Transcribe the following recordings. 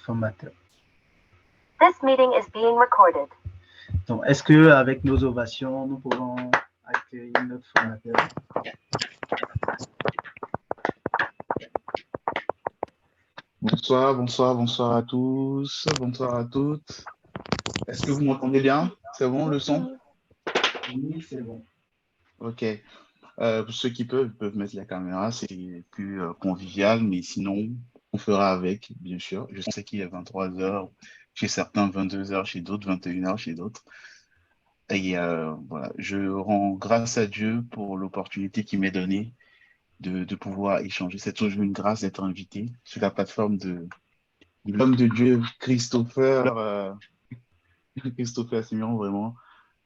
formateur. This meeting is being recorded. Donc, est-ce qu'avec nos ovations, nous pouvons accueillir notre formateur? Bonsoir, bonsoir, bonsoir à tous, bonsoir à toutes. Est-ce que vous m'entendez bien? C'est bon le son? Oui, c'est bon. Ok. Pour ceux qui peuvent mettre la caméra, c'est plus convivial, mais sinon, on fera avec, bien sûr. Je sais qu'il est 23 heures chez certains, 22 heures chez d'autres, 21 heures chez d'autres. Et voilà, je rends grâce à Dieu pour l'opportunité qu'il m'est donnée de pouvoir échanger. C'est toujours une grâce d'être invité sur la plateforme de l'homme de Dieu, Christopher Simeon, vraiment,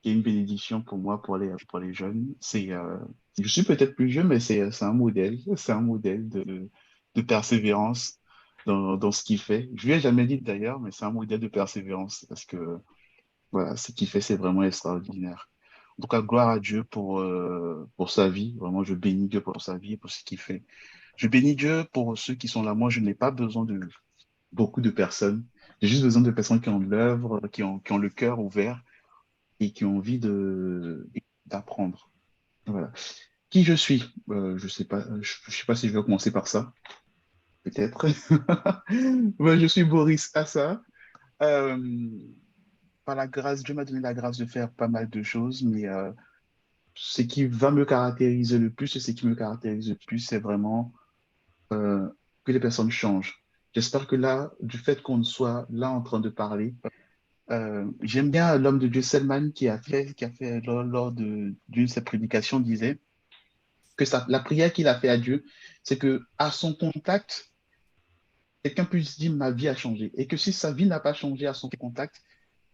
qui est une bénédiction pour moi, pour les jeunes. Je suis peut-être plus jeune, mais c'est un modèle. C'est un modèle de persévérance dans ce qu'il fait. Je lui ai jamais dit d'ailleurs, mais c'est un modèle de persévérance parce que voilà, ce qu'il fait, c'est vraiment extraordinaire. En tout cas, gloire à Dieu pour sa vie. Vraiment, je bénis Dieu pour sa vie et pour ce qu'il fait. Je bénis Dieu pour ceux qui sont là. Moi, je n'ai pas besoin de beaucoup de personnes. J'ai juste besoin de personnes qui ont de l'œuvre, qui ont le cœur ouvert et qui ont envie d'apprendre. Voilà. Qui je suis? Je sais pas. Je sais pas si je vais commencer par ça. Peut-être. Je suis Boris Assa. Euh, Par la grâce, Dieu m'a donné la grâce de faire pas mal de choses, mais ce qui va me caractériser le plus, et ce qui me caractérise le plus, c'est vraiment euh, que les personnes changent. J'espère que là, du fait qu'on soit là en train de parler, j'aime bien l'homme de Dieu Selman qui a fait d'une de ses prédications, disait que la prière qu'il a fait à Dieu, c'est que à son contact, quelqu'un puisse dire ma vie a changé. Et que si sa vie n'a pas changé à son contact,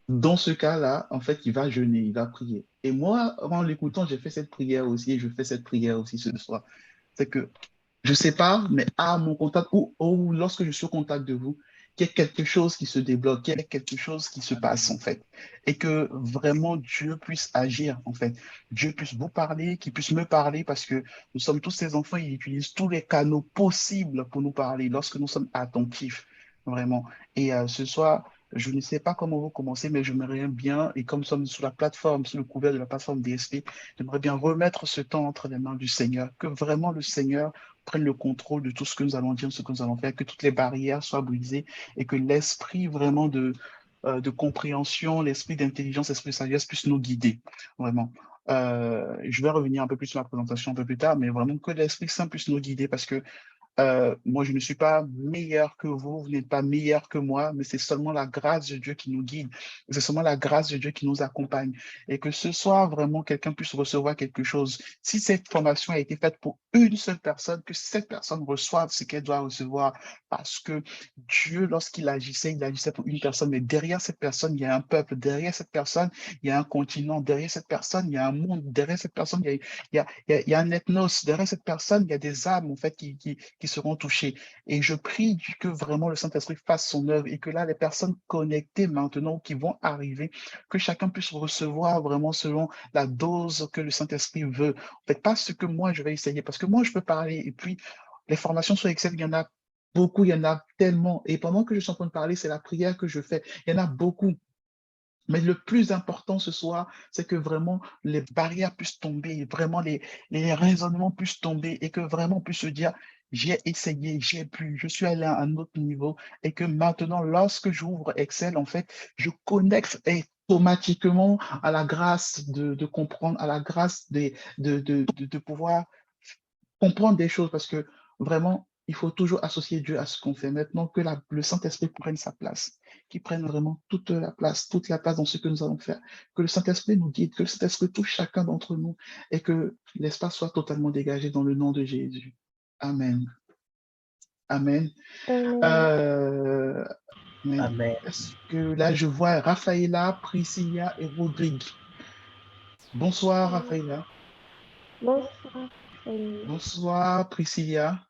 dans ce cas-là, en fait, il va jeûner, il va prier. Et moi, en l'écoutant, j'ai fait cette prière aussi et je fais cette prière aussi ce soir. C'est que je sais pas, mais à mon contact ou lorsque je suis au contact de vous, qu'il y ait quelque chose qui se débloque, qu'il y ait quelque chose qui se passe en fait, et que vraiment Dieu puisse agir en fait, Dieu puisse vous parler, qu'il puisse me parler parce que nous sommes tous ses enfants, il utilise tous les canaux possibles pour nous parler lorsque nous sommes attentifs vraiment. Et ce soir, je ne sais pas comment vous commencer, mais j'aimerais bien, et comme nous sommes sous la plateforme, sous le couvert de la plateforme DSP, j'aimerais bien remettre ce temps entre les mains du Seigneur, que vraiment le Seigneur prenne le contrôle de tout ce que nous allons dire, ce que nous allons faire, que toutes les barrières soient brisées et que l'esprit vraiment de compréhension, l'esprit d'intelligence, l'esprit de sagesse puisse nous guider, vraiment. Je vais revenir un peu plus sur la présentation un peu plus tard, mais vraiment que l'Esprit Saint puisse nous guider parce que moi, je ne suis pas meilleur que vous n'êtes pas meilleur que moi, mais c'est seulement la grâce de Dieu qui nous guide, c'est seulement la grâce de Dieu qui nous accompagne. Et que ce soir, vraiment, quelqu'un puisse recevoir quelque chose. Si cette formation a été faite pour une seule personne, que cette personne reçoive ce qu'elle doit recevoir. Parce que Dieu, lorsqu'il agissait, il agissait pour une personne, mais derrière cette personne, il y a un peuple, derrière cette personne, il y a un continent, derrière cette personne, il y a un monde, derrière cette personne, il y a un ethnos, derrière cette personne, il y a des âmes, en fait, qui seront touchés. Et je prie que vraiment le Saint-Esprit fasse son œuvre et que là, les personnes connectées maintenant qui vont arriver, que chacun puisse recevoir vraiment selon la dose que le Saint-Esprit veut. En fait, pas ce que moi, je vais essayer, parce que moi, je peux parler et puis les formations sur Excel, il y en a beaucoup, il y en a tellement. Et pendant que je suis en train de parler, c'est la prière que je fais. Il y en a beaucoup. Mais le plus important ce soir, c'est que vraiment les barrières puissent tomber, vraiment les raisonnements puissent tomber et que vraiment on puisse se dire, j'ai essayé, j'ai pu, je suis allé à un autre niveau et que maintenant, lorsque j'ouvre Excel, en fait, je connecte automatiquement à la grâce de comprendre, à la grâce de pouvoir comprendre des choses parce que vraiment, il faut toujours associer Dieu à ce qu'on fait. Maintenant que le Saint-Esprit prenne sa place, qu'il prenne vraiment toute la place dans ce que nous allons faire, que le Saint-Esprit nous guide, que le Saint-Esprit touche chacun d'entre nous et que l'espace soit totalement dégagé dans le nom de Jésus. Amen. Amen. Euh, Amen. Amen. Est-ce que là, je vois Rafaela, Priscilla et Rodrigue. Bonsoir, Rafaela. Bonsoir. Bonsoir, Priscilla.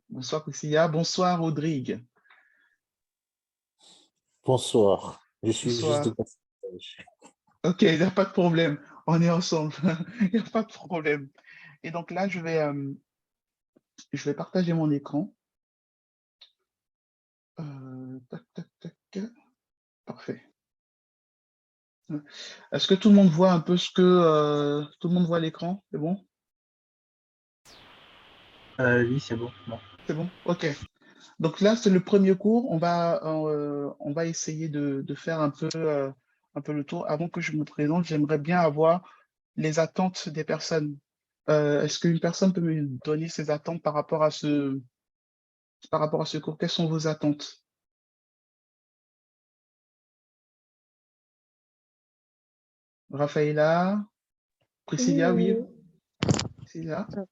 Bonsoir, Priscilla. Bonsoir, Rodrigue. Bonsoir, je suis juste de Bonsoir. passage. Ok, il n'y a pas de problème. On est ensemble. Il n'y a pas de problème. Et donc là, je vais partager mon écran. Tac, tac, tac. Parfait. Est-ce que tout le monde voit un peu tout le monde voit l'écran? C'est bon? Oui, c'est bon. Bon. C'est bon? OK. Donc là, c'est le premier cours. On va essayer de faire un peu le tour. Avant que je me présente, j'aimerais bien avoir les attentes des personnes. Est-ce qu'une personne peut me donner ses attentes par rapport à ce cours? Quelles sont vos attentes? Raphaëla, Priscilla, oui. Oui, Priscilla, oui.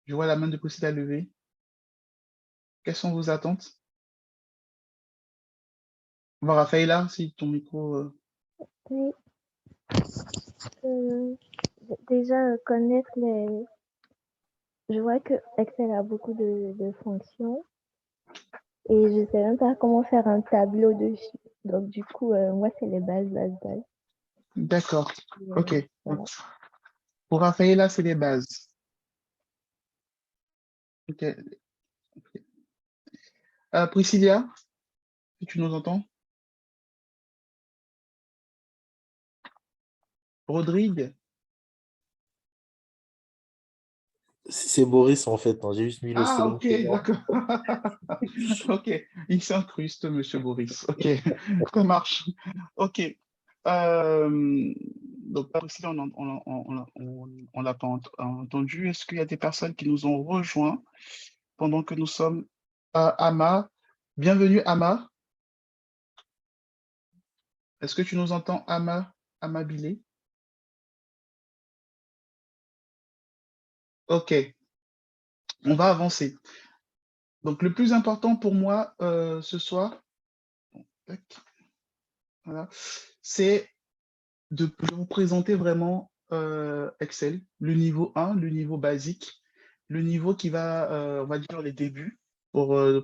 je vois la main de Priscilla levée. Quelles sont vos attentes? Bon, Raphaëla, si ton micro. Oui. Euh, déjà, connaître les... Je vois que Excel a beaucoup de fonctions et je sais même pas comment faire un tableau dessus. Donc, du coup, moi, c'est les bases. D'accord. OK. Voilà. Pour Raphaëla, c'est les bases. OK. Priscilla, si tu nous entends? Rodrigue? C'est Boris en fait, hein. J'ai juste mis le Ah, second ok, prénom. d'accord. Ok, il s'incruste, Monsieur Boris. Ok, ça marche. Ok. Donc, Priscilla, on l'a pas entendu. Est-ce qu'il y a des personnes qui nous ont rejoints pendant que nous sommes à Ama? Bienvenue, Ama. Est-ce que tu nous entends, Ama, Amabile? Ok, on va avancer. Donc, le plus important pour moi ce soir, tac, voilà, c'est de vous présenter vraiment Excel, le niveau 1, le niveau basique, le niveau qui va, on va dire, les débuts,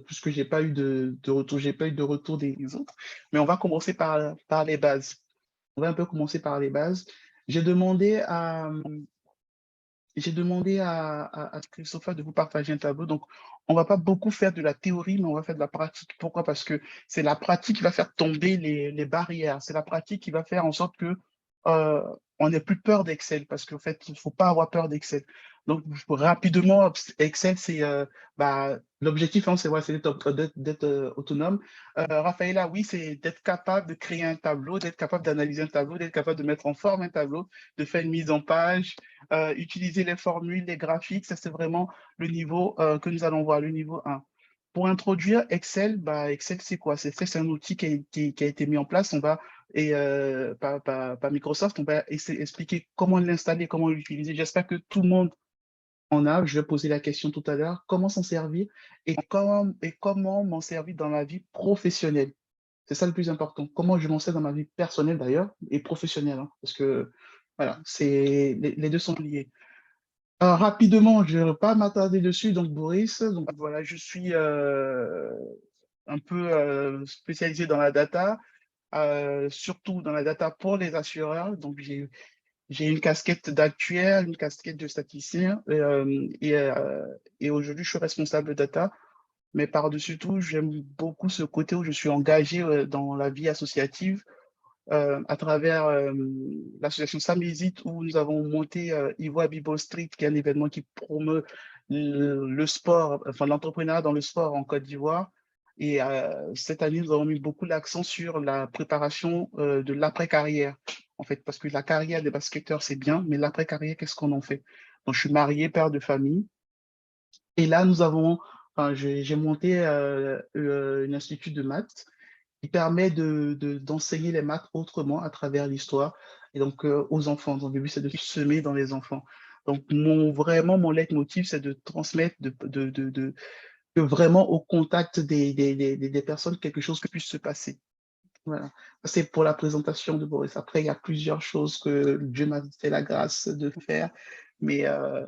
puisque j'ai pas eu de retour, j'ai pas eu de retour des autres, mais on va commencer par les bases. On va un peu commencer par les bases. J'ai demandé à, j'ai demandé à Christopher de vous partager un tableau. Donc, on va pas beaucoup faire de la théorie, mais on va faire de la pratique. Pourquoi? Parce que c'est la pratique qui va faire tomber les barrières. C'est la pratique qui va faire en sorte que euh, on n'ait plus peur d'Excel. Parce qu'en fait, il faut pas avoir peur d'Excel. Donc, rapidement, Excel, c'est l'objectif, hein, c'est ouais, c'est d'être autonome. Raphaëla, oui, c'est d'être capable de créer un tableau, d'être capable d'analyser un tableau, d'être capable de mettre en forme un tableau, de faire une mise en page, utiliser les formules, les graphiques, ça c'est vraiment le niveau que nous allons voir, le niveau 1. Pour introduire Excel, Excel c'est quoi? C'est un outil qui a été mis en place, par Microsoft, on va expliquer comment l'installer, comment l'utiliser. J'espère que tout le monde en a, je vais poser la question tout à l'heure, comment s'en servir et comment m'en servir dans la vie professionnelle. C'est ça le plus important. Comment je m'en sers dans ma vie personnelle d'ailleurs et professionnelle, hein, parce que voilà, les deux sont liés. Rapidement, je ne vais pas m'attarder dessus. Donc, Boris, donc voilà, je suis un peu spécialisé dans la data, surtout dans la data pour les assureurs. Donc, j'ai une casquette d'actuaire, une casquette de statisticien, et aujourd'hui, je suis responsable data. Mais par-dessus tout, j'aime beaucoup ce côté où je suis engagé dans la vie associative à travers l'association Samizit où nous avons monté Ivoire Bible Street, qui est un événement qui promeut le sport, enfin l'entrepreneuriat dans le sport en Côte d'Ivoire. Et cette année, nous avons mis beaucoup l'accent sur la préparation de l'après-carrière, en fait, parce que la carrière des basketteurs, c'est bien, mais l'après-carrière, qu'est-ce qu'on en fait? Donc, je suis marié, père de famille, et là, j'ai monté un institut de maths qui permet d'enseigner les maths autrement à travers l'histoire et donc aux enfants. Donc, le but, c'est de semer dans les enfants. Donc, vraiment, mon leitmotiv, c'est de transmettre de vraiment au contact des personnes quelque chose qui puisse se passer. Voilà. C'est pour la présentation de Boris. Après, il y a plusieurs choses que Dieu m'a fait la grâce de faire, mais je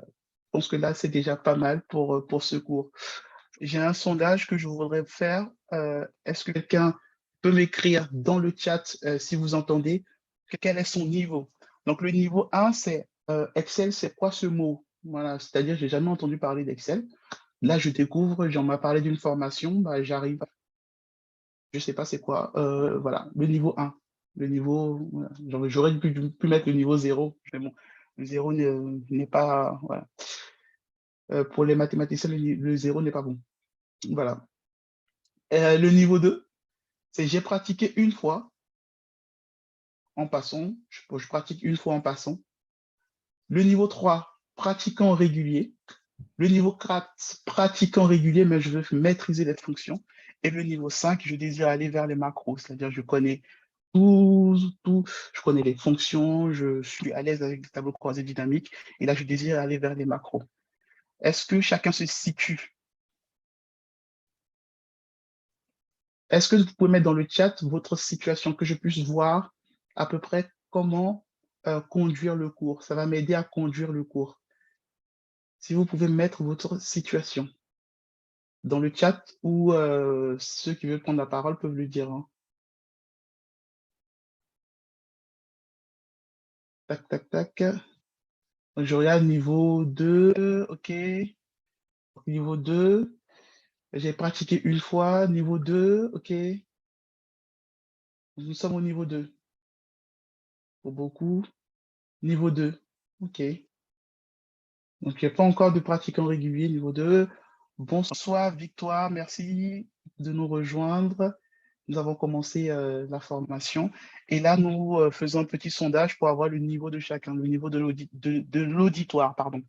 pense que là, c'est déjà pas mal pour ce cours. J'ai un sondage que je voudrais faire. Est-ce que quelqu'un peut m'écrire dans le chat si vous entendez quel est son niveau? Donc, le niveau 1, c'est Excel, c'est quoi ce mot? Voilà, c'est-à-dire, j'ai jamais entendu parler d'Excel. Là, je découvre, j'en m'a parlé d'une formation, bah, j'arrive, je sais pas c'est quoi, voilà, le niveau 1. Le niveau, voilà. J'aurais pu mettre le niveau 0, mais bon, le 0 n'est pas, voilà. Pour les mathématiciens, le 0 n'est pas bon. Voilà. Le niveau 2, c'est j'ai pratiqué une fois en passant, je pratique une fois en passant. Le niveau 3, pratiquant régulier. Le niveau 4, pratiquant régulier, mais je veux maîtriser les fonctions. Et le niveau 5, je désire aller vers les macros, c'est-à-dire je connais tout, je connais les fonctions, je suis à l'aise avec les tableaux croisés dynamiques, et là, je désire aller vers les macros. Est-ce que chacun se situe? Est-ce que vous pouvez mettre dans le chat votre situation, que je puisse voir à peu près comment conduire le cours? Ça va m'aider à conduire le cours. Si vous pouvez mettre votre situation dans le chat, ou ceux qui veulent prendre la parole peuvent le dire, hein. Tac, tac, tac. Donc, je regarde niveau 2, ok. Niveau 2, j'ai pratiqué une fois. Niveau 2, ok. Nous sommes au niveau 2. Pour beaucoup. Niveau 2, ok. Donc, il n'y a pas encore de pratiquants réguliers. Niveau 2. Bonsoir, Victoire. Merci de nous rejoindre. Nous avons commencé la formation. Et là, nous faisons un petit sondage pour avoir le niveau de chacun, le niveau de l'auditoire, pardon.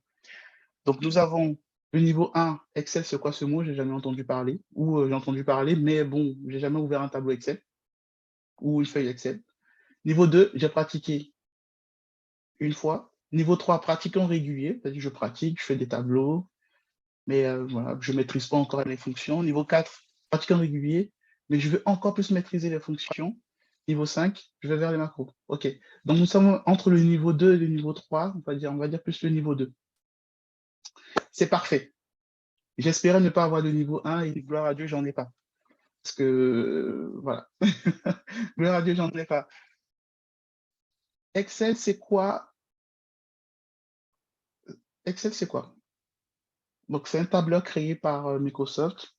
Donc, nous avons le niveau 1, Excel, c'est quoi ce mot? J'ai jamais entendu parler. Ou j'ai entendu parler, mais bon, j'ai jamais ouvert un tableau Excel ou une feuille Excel. Niveau 2, j'ai pratiqué une fois. Niveau 3, pratiquant régulier, c'est-à-dire je pratique, je fais des tableaux, mais voilà, je ne maîtrise pas encore les fonctions. Niveau 4, pratiquant régulier, mais je veux encore plus maîtriser les fonctions. Niveau 5, je vais vers les macros. OK. Donc, nous sommes entre le niveau 2 et le niveau 3, on va dire plus le niveau 2. C'est parfait. J'espérais ne pas avoir de niveau 1 et gloire à Dieu, j'en ai pas. Parce que, voilà. Gloire à Dieu, j'en ai pas. Excel, c'est quoi? Excel, c'est quoi? Donc, c'est un tableur créé par Microsoft.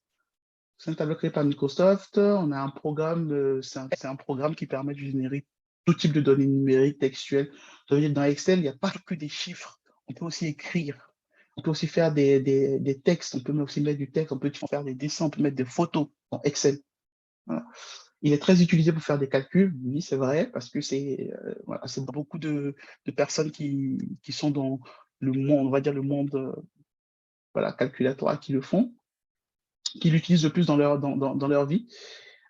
C'est un tableau créé par Microsoft. On a un programme, c'est un programme qui permet de générer tout type de données numériques, textuelles. Dans Excel, il n'y a pas que des chiffres. On peut aussi écrire. On peut aussi faire des textes. On peut aussi mettre du texte. On peut faire des dessins. On peut mettre des photos dans Excel. Voilà. Il est très utilisé pour faire des calculs, oui, c'est vrai, parce que voilà, c'est beaucoup de personnes qui sont dans le monde, on va dire le monde voilà, calculatoire qui le font, qui l'utilisent le plus dans leur vie,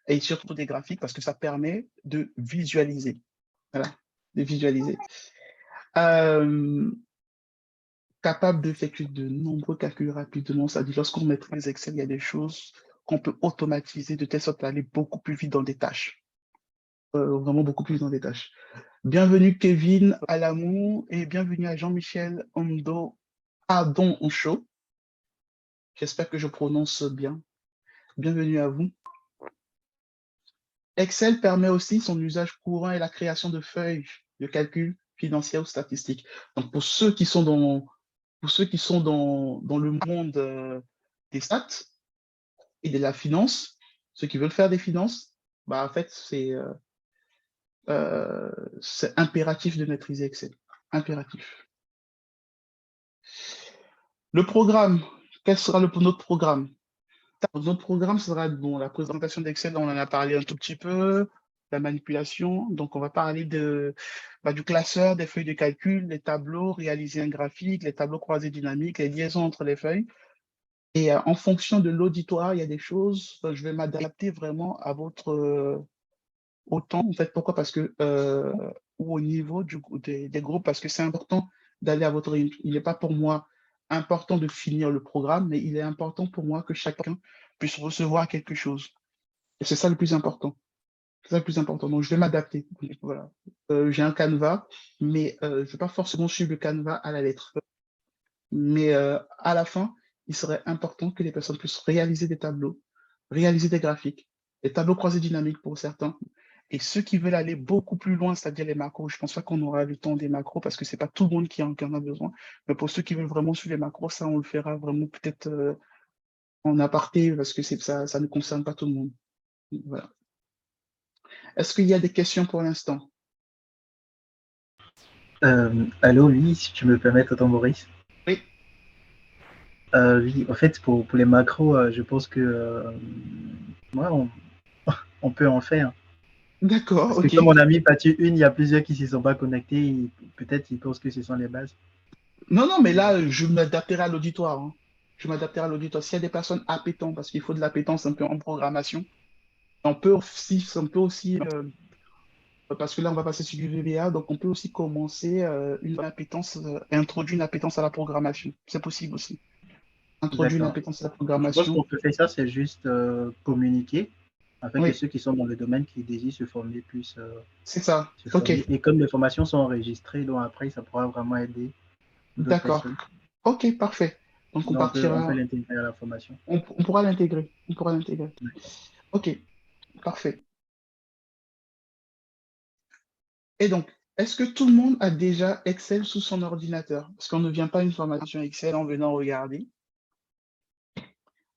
et surtout des graphiques, parce que ça permet de visualiser. Voilà, de visualiser. Capable d'effectuer de nombreux calculs rapidement, c'est-à-dire lorsqu'on maîtrise Excel, il y a des choses qu'on peut automatiser de telle sorte à aller beaucoup plus vite dans des tâches. Vraiment beaucoup plus dans des tâches. Bienvenue Kevin Alamou et bienvenue à Jean-Michel Adon Oncho. J'espère que je prononce bien. Bienvenue à vous. Excel permet aussi son usage courant et la création de feuilles de calcul financiers ou statistiques. Donc pour ceux qui sont dans le monde des stats et de la finance, ceux qui veulent faire des finances, bah en fait c'est impératif de maîtriser Excel. Impératif. Le programme, quel sera notre programme? Notre programme sera bon, la présentation d'Excel, on en a parlé un tout petit peu, la manipulation. Donc, on va parler du classeur, des feuilles de calcul, les tableaux, réaliser un graphique, les tableaux croisés dynamiques, les liaisons entre les feuilles. Et en fonction de l'auditoire, il y a des choses, je vais m'adapter vraiment à votre au temps. En fait, pourquoi? Parce que, ou au niveau des groupes, parce que c'est important d'aller à votre rythme. Il n'est pas pour moi important de finir le programme, mais il est important pour moi que chacun puisse recevoir quelque chose. Et c'est ça le plus important. C'est ça le plus important. Donc, je vais m'adapter. Voilà. J'ai un canevas, mais je ne vais pas forcément suivre le canevas à la lettre. Mais à la fin, il serait important que les personnes puissent réaliser des tableaux, réaliser des graphiques, des tableaux croisés dynamiques pour certains. Et ceux qui veulent aller beaucoup plus loin, c'est-à-dire les macros, je ne pense pas qu'on aura le temps des macros parce que ce n'est pas tout le monde qui en a besoin. Mais pour ceux qui veulent vraiment suivre les macros, ça, on le fera vraiment peut-être en aparté parce que ça ne concerne pas tout le monde. Voilà. Est-ce qu'il y a des questions pour l'instant? Allô, oui, si tu me permets, tonton Maurice. Oui, Oui, en fait, pour les macros, je pense que ouais, on peut en faire. d'accord, Parce que ok. comme mon ami Patu une, il y a plusieurs qui ne se sont pas connectés. Peut-être ils pensent que ce sont les bases. Non, non, mais là, je m'adapterai à l'auditoire, hein. Je m'adapterai à l'auditoire. S'il y a des personnes appétentes, parce qu'il faut de l'appétence un peu en programmation, on peut aussi, parce que là, on va passer sur du VBA, donc on peut aussi commencer une appétence, introduire une appétence à la programmation. C'est possible aussi. Introduire une D'accord. appétence à la Je pense programmation. qu'on peut faire ça, c'est juste communiquer afin que Oui, ceux qui sont dans le domaine qui désirent se former puissent c'est ça. se Ok, former. Et comme les formations sont enregistrées, donc après, ça pourra vraiment aider d'autres d'accord. personnes. Ok, parfait. Donc, Donc on peut partira, l'intégrer à la formation. on pourra l'intégrer. On pourra l'intégrer. Ok, parfait. Et donc, est-ce que tout le monde a déjà Excel sous son ordinateur? Parce qu'on ne vient pas à une formation Excel en venant regarder.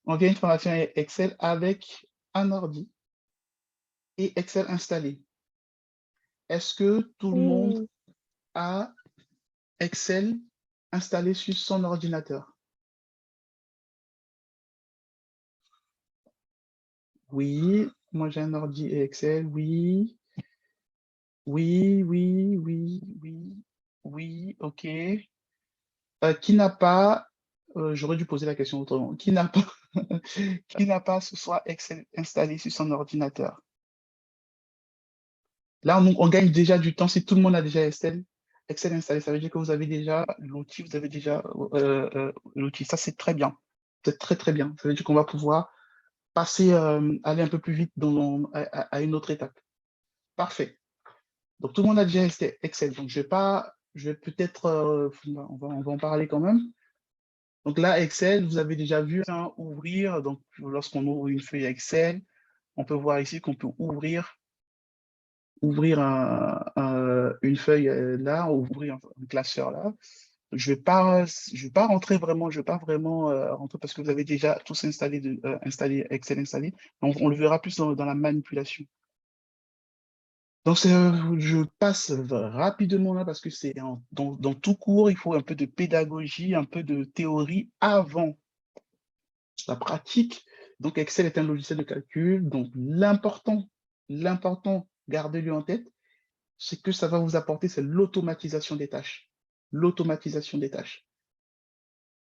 On vient à une formation Excel avec un ordi et Excel installé. Est-ce que tout le monde Oui, a Excel installé sur son ordinateur? Oui, moi j'ai un ordi et Excel, oui. Oui, oui, oui, oui, oui, ok. Qui n'a pas, j'aurais dû poser la question autrement, qui n'a pas, qui n'a pas ce soir Excel installé sur son ordinateur? Là, on gagne déjà du temps si tout le monde a déjà Excel installé. Ça veut dire que vous avez déjà l'outil, vous avez déjà l'outil. Ça, c'est très bien. C'est très, très bien. Ça veut dire qu'on va pouvoir passer, aller un peu plus vite à une autre étape. Parfait. Donc, tout le monde a déjà Excel. Donc, je vais peut-être, on va en parler quand même. Donc là, Excel, vous avez déjà vu hein, ouvrir. Donc, lorsqu'on ouvre une feuille Excel, on peut voir ici qu'on peut ouvrir une feuille là, ouvrir un classeur là. Je vais pas rentrer vraiment, je vais pas vraiment rentrer parce que vous avez déjà tous installé Excel installé. On le verra plus dans la manipulation. Donc, je passe rapidement là parce que c'est dans tout cours, il faut un peu de pédagogie, un peu de théorie avant la pratique. Donc, Excel est un logiciel de calcul. Donc, l'important, gardez-le en tête, c'est que ça va vous apporter, c'est l'automatisation des tâches. L'automatisation des tâches.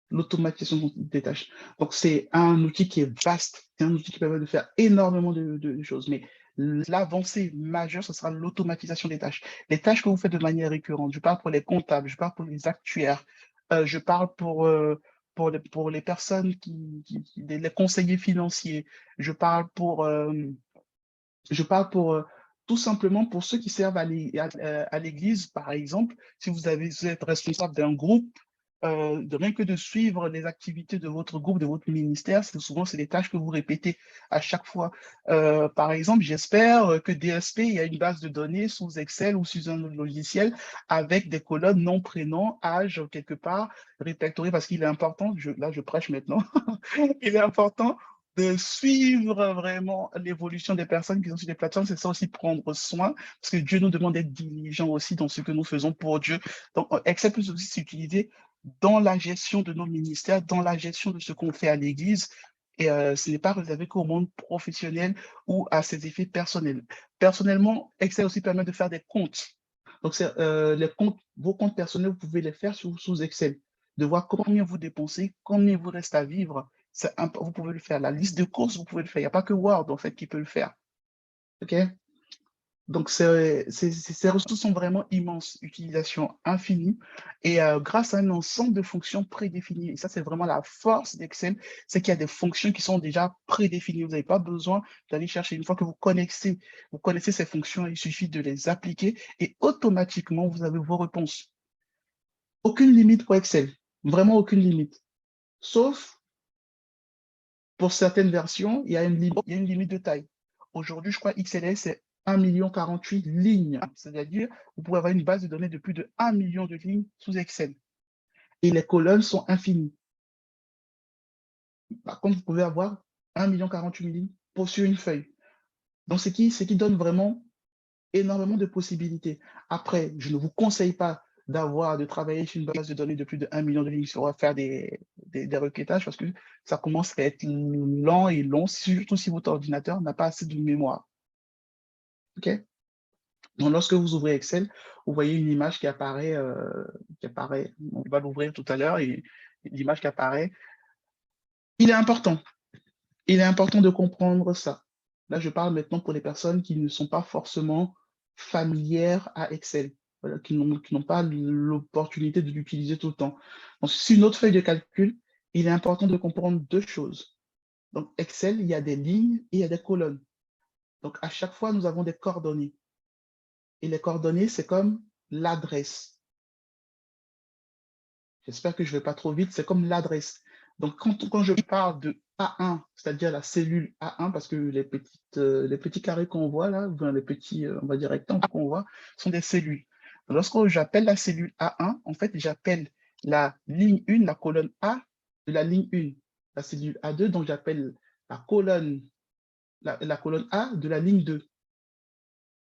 L'automatisation des tâches. Donc, c'est un outil qui est vaste, c'est un outil qui permet de faire énormément de choses. Mais l'avancée majeure, ce sera l'automatisation des tâches. Les tâches que vous faites de manière récurrente. Je parle pour les comptables, je parle pour les actuaires, je parle pour les personnes les conseillers financiers, je parle pour tout simplement pour ceux qui servent à l'église, par exemple, si vous êtes responsable d'un groupe, de rien que de suivre les activités de votre groupe, de votre ministère, souvent c'est des tâches que vous répétez à chaque fois. Par exemple, j'espère que DSP, il y a une base de données sous Excel ou sous un logiciel avec des colonnes nom, prénom, âge, quelque part, répertoriées parce qu'il est important, là je prêche maintenant, il est important de suivre vraiment l'évolution des personnes qui sont sur les plateformes, c'est ça aussi prendre soin, parce que Dieu nous demande d'être diligents aussi dans ce que nous faisons pour Dieu. Donc, Excel peut aussi s'utiliser dans la gestion de nos ministères, dans la gestion de ce qu'on fait à l'Église. Et ce n'est pas réservé qu'au monde professionnel ou à ses effets personnels. Personnellement, Excel aussi permet de faire des comptes. Donc, vos comptes personnels, vous pouvez les faire sous Excel, de voir combien vous dépensez, combien il vous reste à vivre. Vous pouvez le faire. La liste de courses, vous pouvez le faire. Il n'y a pas que Word, en fait, qui peut le faire. OK? Donc, ces ressources sont vraiment immenses, utilisation infinie, et grâce à un ensemble de fonctions prédéfinies. Et ça, c'est vraiment la force d'Excel, c'est qu'il y a des fonctions qui sont déjà prédéfinies. Vous n'avez pas besoin d'aller chercher. Une fois que vous connaissez ces fonctions, il suffit de les appliquer et automatiquement, vous avez vos réponses. Aucune limite pour Excel, vraiment aucune limite. Sauf pour certaines versions, il y a une limite de taille. Aujourd'hui, je crois XLS, c'est 1,48 million lignes. C'est-à-dire, vous pouvez avoir une base de données de plus de 1 million de lignes sous Excel. Et les colonnes sont infinies. Par contre, vous pouvez avoir 1 048 000 lignes sur une feuille. Donc, ce qui donne vraiment énormément de possibilités. Après, je ne vous conseille pas de travailler sur une base de données de plus de 1 million de lignes sur faire des requêtages parce que ça commence à être lent et long, surtout si votre ordinateur n'a pas assez de mémoire. OK? Donc, lorsque vous ouvrez Excel, vous voyez une image qui apparaît, on va l'ouvrir tout à l'heure, et l'image qui apparaît. Il est important de comprendre ça. Là, je parle maintenant pour les personnes qui ne sont pas forcément familières à Excel, voilà, qui n'ont pas l'opportunité de l'utiliser tout le temps. Donc, sur une autre feuille de calcul, il est important de comprendre deux choses. Donc, Excel, il y a des lignes et il y a des colonnes. Donc, à chaque fois, nous avons des coordonnées. Et les coordonnées, c'est comme l'adresse. J'espère que je ne vais pas trop vite, c'est comme l'adresse. Donc, quand je parle de A1, c'est-à-dire la cellule A1, parce que les petits carrés qu'on voit là, les petits, on va dire, rectangles qu'on voit, sont des cellules. Donc, lorsque j'appelle la cellule A1, en fait, j'appelle la ligne 1, la colonne A de la ligne 1. La cellule A2, donc j'appelle la colonne A de la ligne 2.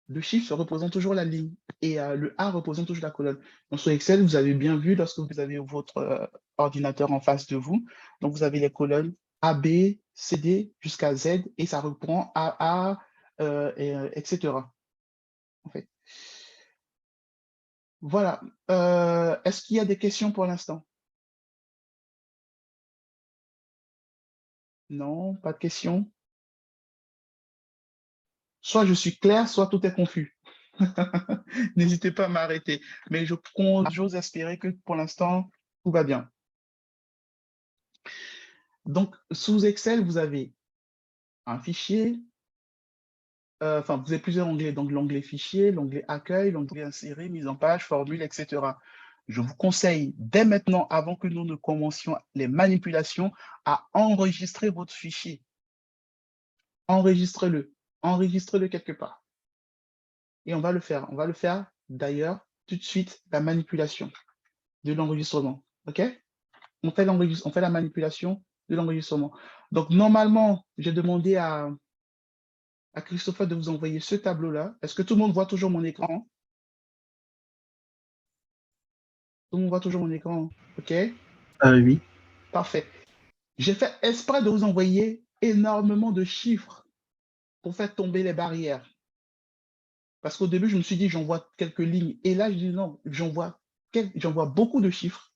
Le chiffre représente toujours la ligne et le A représente toujours la colonne. Donc sur Excel, vous avez bien vu lorsque vous avez votre ordinateur en face de vous. Donc vous avez les colonnes A, B, C, D jusqu'à Z et ça reprend A, etc. En fait. Voilà. Est-ce qu'il y a des questions pour l'instant? Non, pas de questions. Soit je suis clair, soit tout est confus. N'hésitez pas à m'arrêter. Mais j'ose espérer que pour l'instant, tout va bien. Donc, sous Excel, vous avez un fichier, vous avez plusieurs onglets. Donc, l'onglet fichier, l'onglet accueil, l'onglet insérer, mise en page, formule, etc. Je vous conseille dès maintenant, avant que nous ne commencions les manipulations, à enregistrer votre fichier. Enregistrez-le. Enregistrez-le quelque part. Et on va le faire. On va le faire d'ailleurs tout de suite, la manipulation de l'enregistrement. OK? On fait la manipulation de l'enregistrement. Donc, normalement, j'ai demandé à Christopher de vous envoyer ce tableau-là. Est-ce que tout le monde voit toujours mon écran? Tout le monde voit toujours mon écran? OK? Oui. Parfait. J'ai fait exprès de vous envoyer énormément de chiffres pour faire tomber les barrières. Parce qu'au début, je me suis dit, j'envoie quelques lignes. Et là, je dis non, j'envoie beaucoup de chiffres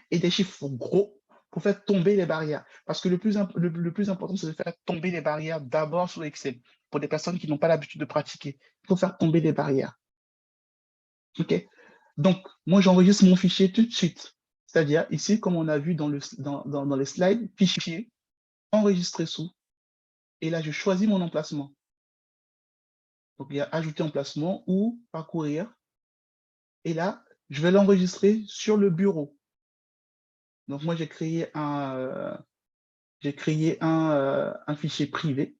et des chiffres gros pour faire tomber les barrières. Parce que le plus important, c'est de faire tomber les barrières d'abord sur Excel. Pour des personnes qui n'ont pas l'habitude de pratiquer, il faut faire tomber les barrières. OK? Donc, moi, j'enregistre mon fichier tout de suite. C'est-à-dire, ici, comme on a vu dans les slides, fichier, enregistrer sous. Et là, je choisis mon emplacement. Donc, il y a ajouter emplacement ou parcourir. Et là, je vais l'enregistrer sur le bureau. Donc, moi, j'ai créé un fichier privé.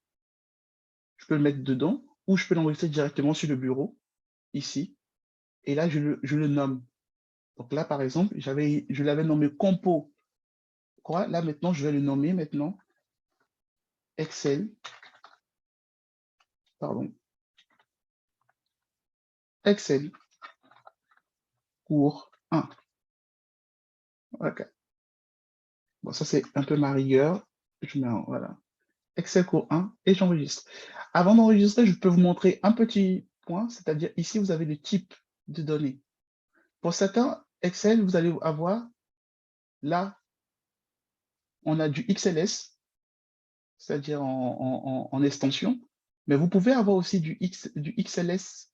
Je peux le mettre dedans ou je peux l'enregistrer directement sur le bureau, ici. Et là, je le nomme. Donc là, par exemple, je l'avais nommé compo. Quoi? Là, maintenant, je vais le nommer maintenant Excel. Pardon. Excel. Cours 1. OK. Bon, ça, c'est un peu ma rigueur. Je mets voilà. Excel cours 1 et j'enregistre. Avant d'enregistrer, je peux vous montrer un petit point, c'est-à-dire ici, vous avez le type de données. Pour certains Excel, vous allez avoir là, on a du XLS, c'est-à-dire en extension, mais vous pouvez avoir aussi du XLS.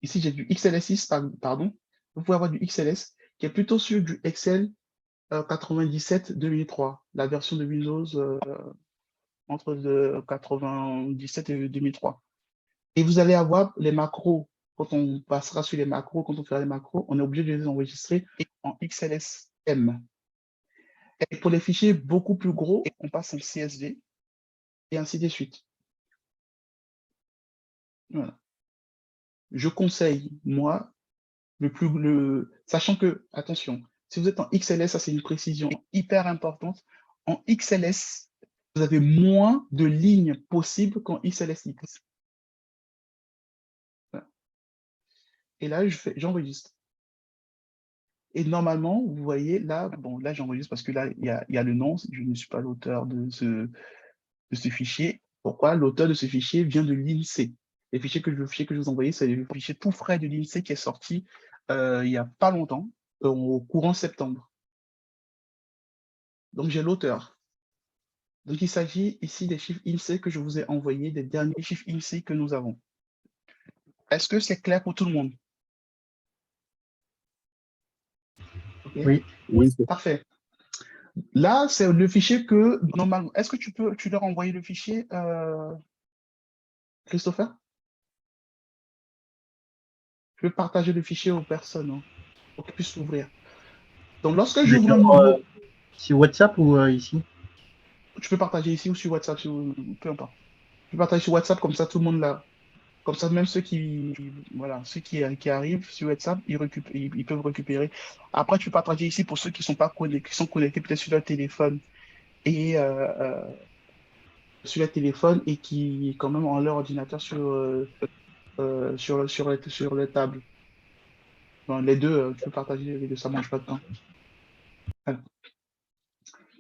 Ici, j'ai du XLS6, pardon. Vous pouvez avoir du XLS qui est plutôt sur du Excel 97-2003, la version de Windows entre 97 et 2003. Et vous allez avoir les macros. Quand on passera sur les macros, quand on fera les macros, on est obligé de les enregistrer en XLSM. Et pour les fichiers beaucoup plus gros, on passe en CSV et ainsi de suite. Voilà. Je conseille, moi, sachant que, attention, Si vous êtes en XLS, ça c'est une précision hyper importante. En XLS, vous avez moins de lignes possibles qu'en XLSX. Voilà. Et là, j'enregistre. Et normalement, vous voyez, là, bon, là, j'enregistre parce que là, il y a le nom. Je ne suis pas l'auteur de ce fichier. Pourquoi? L'auteur de ce fichier vient de l'INSEE. Le fichier que je vous envoyais, c'est le fichier tout frais de l'INSEE qui est sorti il n'y a pas longtemps, au courant septembre. Donc, j'ai l'auteur. Donc, il s'agit ici des chiffres INSEE que je vous ai envoyés, des derniers chiffres INSEE que nous avons. Est-ce que c'est clair pour tout le monde? Okay. Oui. Oui, Parfait. Là, c'est le fichier que, normalement, est-ce que tu leur envoyer le fichier, Christopher? Je vais partager le fichier aux personnes hein, pour qu'ils puissent l'ouvrir. Donc, lorsque j'ouvre un nouveau, Sur WhatsApp ou ici? tu peux partager ici ou sur WhatsApp, peu importe. Tu peux partager sur WhatsApp, comme ça tout le monde l'a. Comme ça, même ceux voilà, ceux qui arrivent sur WhatsApp, ils peuvent récupérer. Après, tu peux partager ici pour ceux qui sont pas connectés, qui sont connectés peut-être sur leur téléphone et qui quand même ont leur ordinateur sur les tables. Bon, les deux, tu peux partager les deux, ça mange pas de temps. Voilà.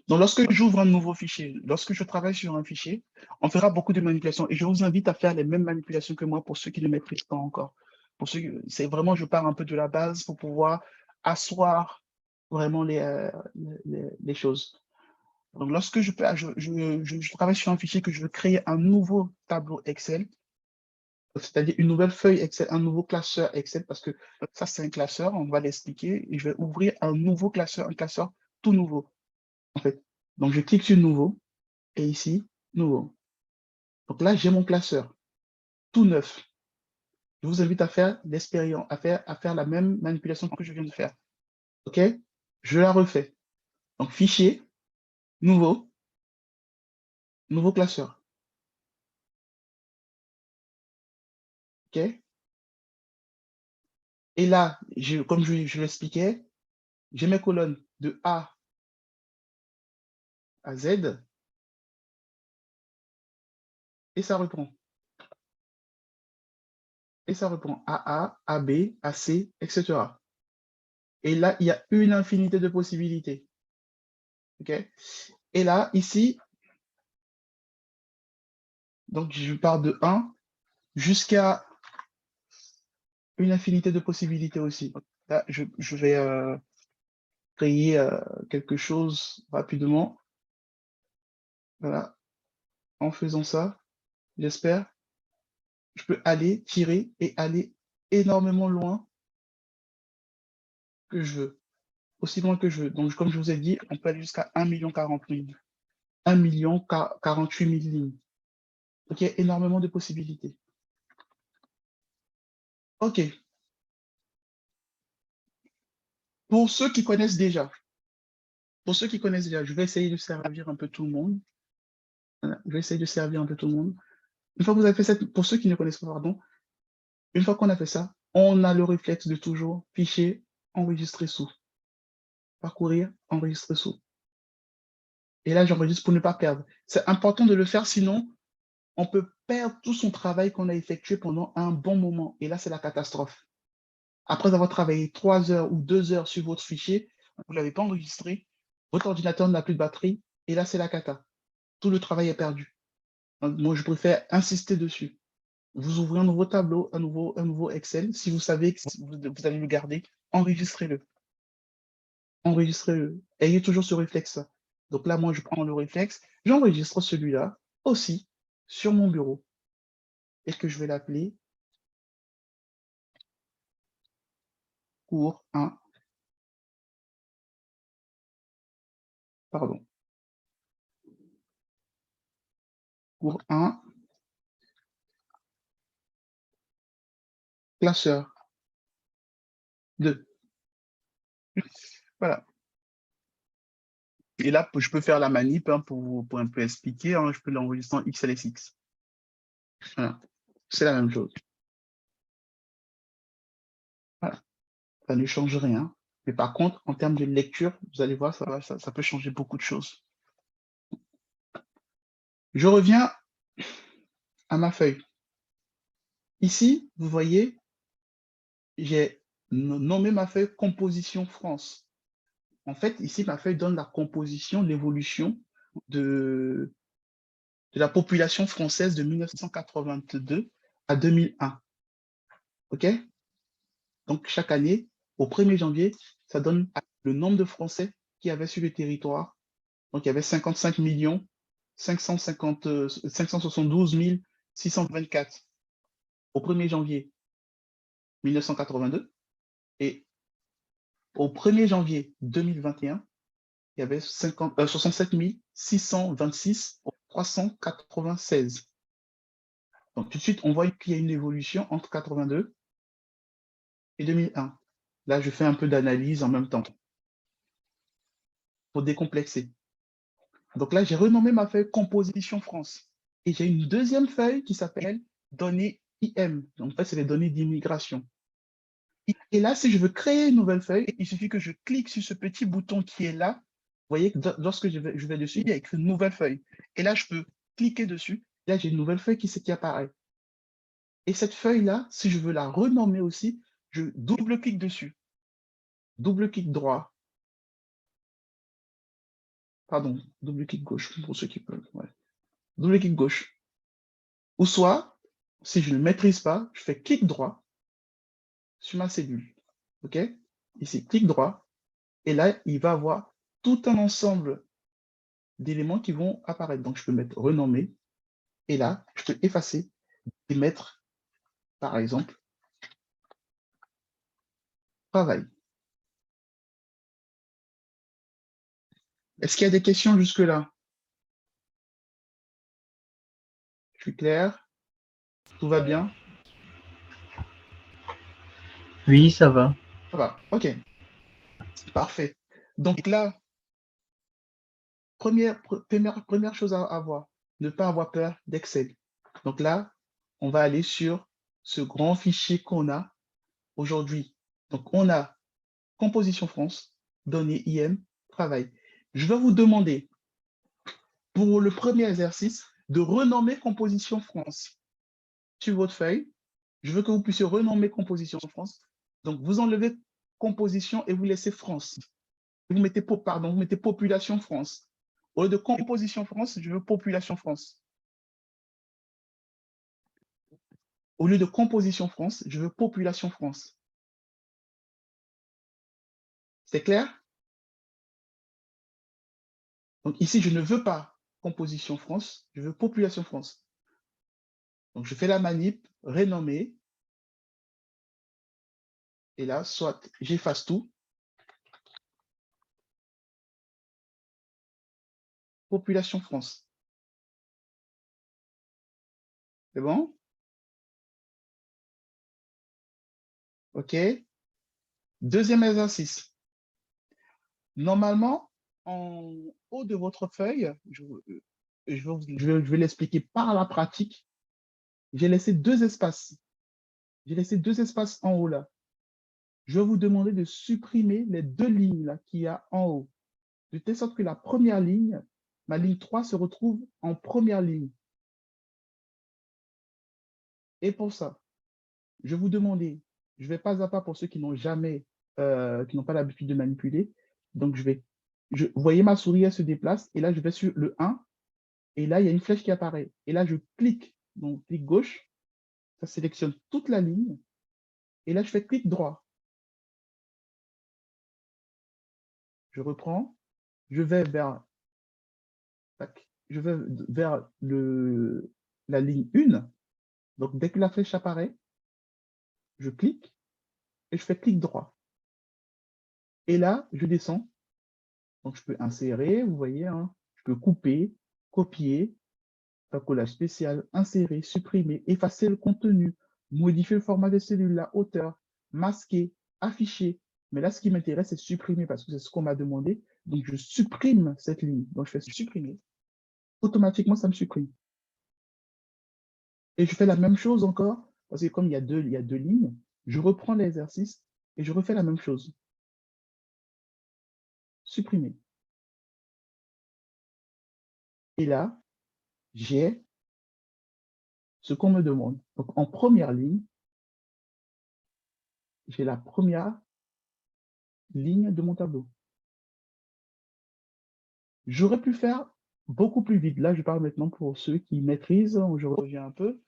Donc, lorsque j'ouvre un nouveau fichier, lorsque je travaille sur un fichier, on fera beaucoup de manipulations. Et je vous invite à faire les mêmes manipulations que moi pour ceux qui ne maîtrisent pas encore. Pour ceux, c'est vraiment, je pars un peu de la base pour pouvoir asseoir vraiment les choses. Donc, lorsque je travaille sur un fichier que je veux créer un nouveau tableau Excel, c'est-à-dire une nouvelle feuille Excel, un nouveau classeur Excel, parce que ça, c'est un classeur, on va l'expliquer, et je vais ouvrir un nouveau classeur, un classeur tout nouveau, en fait. Donc, je clique sur Nouveau, et ici, Nouveau. Donc là, j'ai mon classeur, tout neuf. Je vous invite à faire l'expérience, à faire la même manipulation que je viens de faire. OK? Je la refais. Donc, Fichier, Nouveau, Nouveau classeur. OK? Et là, comme je l'expliquais, j'ai mes colonnes de A à Z, et ça reprend. Et ça reprend AA, AB, AC, etc. Et là, il y a une infinité de possibilités. OK? Et là, ici, donc je pars de 1 jusqu'à une infinité de possibilités aussi. Là, je vais créer quelque chose rapidement. Voilà. En faisant ça, j'espère, je peux aller tirer et aller énormément loin que je veux. Aussi loin que je veux. Donc, comme je vous ai dit, on peut aller jusqu'à 1 040 000 lignes. 1 048 000 lignes. Donc, il y a énormément de possibilités. OK. Pour ceux qui connaissent déjà, je vais essayer de servir un peu tout le monde. Voilà. Je vais essayer de servir un peu tout le monde. Une fois que vous avez fait ça, pour ceux qui ne connaissent pas, pardon, une fois qu'on a fait ça, on a le réflexe de toujours fichier, enregistrer sous. Parcourir, enregistrer sous. Et là, j'enregistre pour ne pas perdre. C'est important de le faire, sinon, on peut perdre tout son travail qu'on a effectué pendant un bon moment. Et là, c'est la catastrophe. Après avoir travaillé 3 heures ou 2 heures sur votre fichier, vous ne l'avez pas enregistré, votre ordinateur n'a plus de batterie, et là, c'est la cata. Tout le travail est perdu. Donc, moi, je préfère insister dessus. Vous ouvrez un nouveau tableau, un nouveau Excel. Si vous savez que vous allez le garder, enregistrez-le. Enregistrez-le. Ayez toujours ce réflexe-là. Donc là, moi, je prends le réflexe, j'enregistre celui-là aussi sur mon bureau et que je vais l'appeler cours 1. Pardon. Cours 1, classeur 2. Voilà. Et là, je peux faire la manip hein, pour un peu expliquer. Hein, je peux l'enregistrer en XLSX. Voilà. C'est la même chose. Voilà. Ça ne change rien. Mais par contre, en termes de lecture, vous allez voir, ça peut changer beaucoup de choses. Je reviens à ma feuille. Ici, vous voyez, j'ai nommé ma feuille Composition France. En fait, ici, ma feuille donne la composition, l'évolution de la population française de 1982 à 2001. OK? Donc, chaque année, au 1er janvier, ça donne le nombre de Français qu'il y avait sur le territoire. Donc, il y avait 55 572 624 au 1er janvier 1982. Et au 1er janvier 2021, il y avait 67 626 396. Donc, tout de suite, on voit qu'il y a une évolution entre 82 et 2001. Là, je fais un peu d'analyse en même temps pour décomplexer. Donc là, j'ai renommé ma feuille Composition France. Et j'ai une deuxième feuille qui s'appelle Données IM. Donc, en fait, c'est les données d'immigration. Et là, si je veux créer une nouvelle feuille, il suffit que je clique sur ce petit bouton qui est là. Vous voyez que lorsque je vais dessus, il y a écrit Nouvelle feuille. Et là, je peux cliquer dessus. Là, j'ai une nouvelle feuille qui apparaît. Et cette feuille-là, si je veux la renommer aussi, je double-clique dessus. Double-clic droit. Pardon, double-clic gauche, pour ceux qui peuvent. Ouais. Double-clic gauche. Ou soit, si je ne maîtrise pas, je fais clic droit sur ma cellule. OK? Ici, clic droit. Et là, il va avoir tout un ensemble d'éléments qui vont apparaître. Donc, je peux mettre renommer. Et là, je peux effacer et mettre, par exemple, travail. Est-ce qu'il y a des questions jusque-là? Je suis clair? Tout va bien? Oui, ça va. Ça va, OK. Parfait. Donc là, première chose à avoir, ne pas avoir peur d'Excel. Donc là, on va aller sur ce grand fichier qu'on a aujourd'hui. Donc, on a Composition France, données IM, travail. Je vais vous demander, pour le premier exercice, de renommer Composition France sur votre feuille. Je veux que vous puissiez renommer Composition France. Donc, vous enlevez Composition et vous laissez France. Vous mettez Population France. Au lieu de Composition France, je veux Population France. Au lieu de Composition France, je veux Population France. C'est clair? Donc ici, je ne veux pas Composition France, je veux Population France. Donc je fais la manip, renommer. Et là, soit j'efface tout. Population France. C'est bon? OK. Deuxième exercice. Normalement, en haut de votre feuille, je vais l'expliquer par la pratique. J'ai laissé deux espaces. J'ai laissé deux espaces en haut là. Je vais vous demander de supprimer les deux lignes là qu'il y a en haut. De telle sorte que la première ligne, ma ligne 3, se retrouve en première ligne. Et pour ça, je vais vous demander, je vais pas à pas pour ceux qui n'ont jamais, qui n'ont pas l'habitude de manipuler. Donc, vous voyez ma souris, elle se déplace. Et là, je vais sur le 1. Et là, il y a une flèche qui apparaît. Et là, je clique. Donc, clic gauche. Ça sélectionne toute la ligne. Et là, je fais clic droit. Je reprends. Je vais vers, la ligne 1. Donc, dès que la flèche apparaît, je clique et je fais clic droit. Et là, je descends. Donc, je peux insérer, vous voyez, hein, je peux couper, copier, un collage spécial, insérer, supprimer, effacer le contenu, modifier le format des cellules, la hauteur, masquer, afficher. Mais là, ce qui m'intéresse, c'est supprimer parce que c'est ce qu'on m'a demandé. Donc, je supprime cette ligne. Donc, je fais supprimer. Automatiquement, ça me supprime. Et je fais la même chose encore, parce que comme il y a deux lignes, je reprends l'exercice et je refais la même chose. supprimer. Et là, j'ai ce qu'on me demande. Donc, en première ligne, j'ai la première ligne de mon tableau. J'aurais pu faire beaucoup plus vite. Là, je parle maintenant pour ceux qui maîtrisent. Je reviens un peu.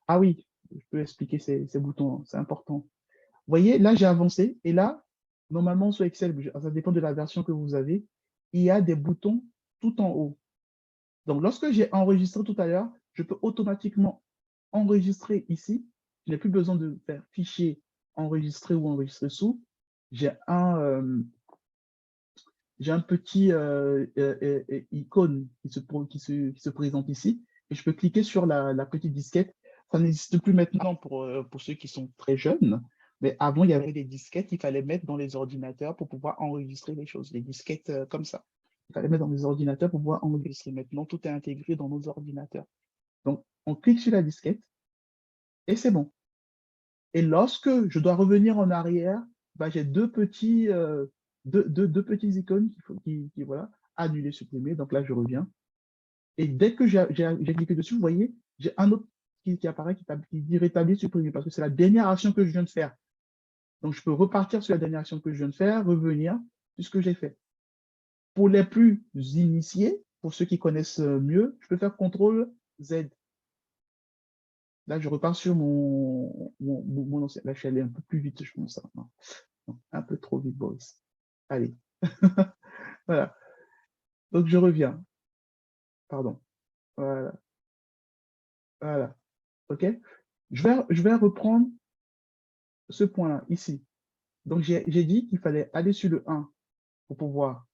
Ah oui, je peux expliquer ces boutons, c'est important. Vous voyez, là, j'ai avancé. Et là, normalement, sur Excel, ça dépend de la version que vous avez, il y a des boutons tout en haut. Donc, lorsque j'ai enregistré tout à l'heure, je peux automatiquement enregistrer ici. Je n'ai plus besoin de faire fichier enregistrer ou enregistrer sous. J'ai un petit icône qui se présente ici et je peux cliquer sur la petite disquette. Ça n'existe plus maintenant pour ceux qui sont très jeunes, mais avant, il y avait des disquettes qu'il fallait mettre dans les ordinateurs pour pouvoir enregistrer les choses, des disquettes comme ça. Il fallait mettre dans les ordinateurs pour pouvoir enregistrer. Maintenant, tout est intégré dans nos ordinateurs. Donc, on clique sur la disquette et c'est bon. Et lorsque je dois revenir en arrière, bah, j'ai deux petits icônes voilà, annuler, supprimer. Donc là, je reviens. Et dès que j'ai cliqué dessus, vous voyez, j'ai un autre qui apparaît qui dit rétablir, supprimer, parce que c'est la dernière action que je viens de faire. Donc, je peux repartir sur la dernière action que je viens de faire, revenir sur ce que j'ai fait. Pour les plus initiés, pour ceux qui connaissent mieux, je peux faire CTRL Z. Là, je repars sur mon ancien. Là, je suis allé un peu plus vite, je pense. Non, un peu trop vite, Boris. Allez. Voilà. Donc, je reviens. Pardon. Voilà. Voilà. OK? Je vais reprendre ce point-là, ici. Donc, j'ai dit qu'il fallait aller sur le 1 pour pouvoir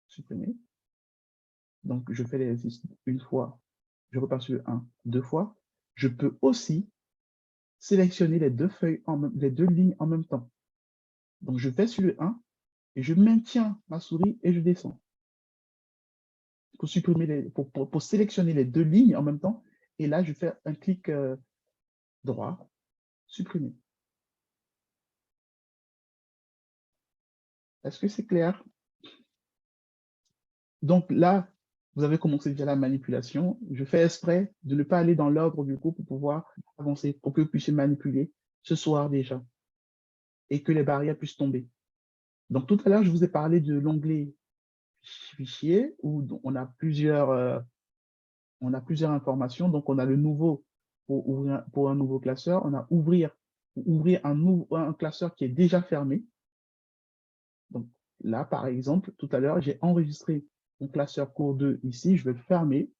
supprimer. Donc, je fais l'exercice une fois. Je repars sur le 1 deux fois. Je peux aussi sélectionner les deux lignes en même temps. Donc, je vais sur le 1 et je maintiens ma souris et je descends. Pour supprimer pour sélectionner les deux lignes en même temps. Et là, je fais un clic droit, supprimer. Est-ce que c'est clair? Donc là, vous avez commencé déjà la manipulation. Je fais exprès de ne pas aller dans l'ordre du coup pour pouvoir avancer, pour que vous puissiez manipuler ce soir déjà et que les barrières puissent tomber. Donc tout à l'heure, je vous ai parlé de l'onglet fichier où on a plusieurs informations. Donc on a le nouveau pour un nouveau classeur. On a ouvrir un classeur qui est déjà fermé. Donc là, par exemple, tout à l'heure, j'ai enregistré mon classeur cours 2 ici. Je vais le fermer.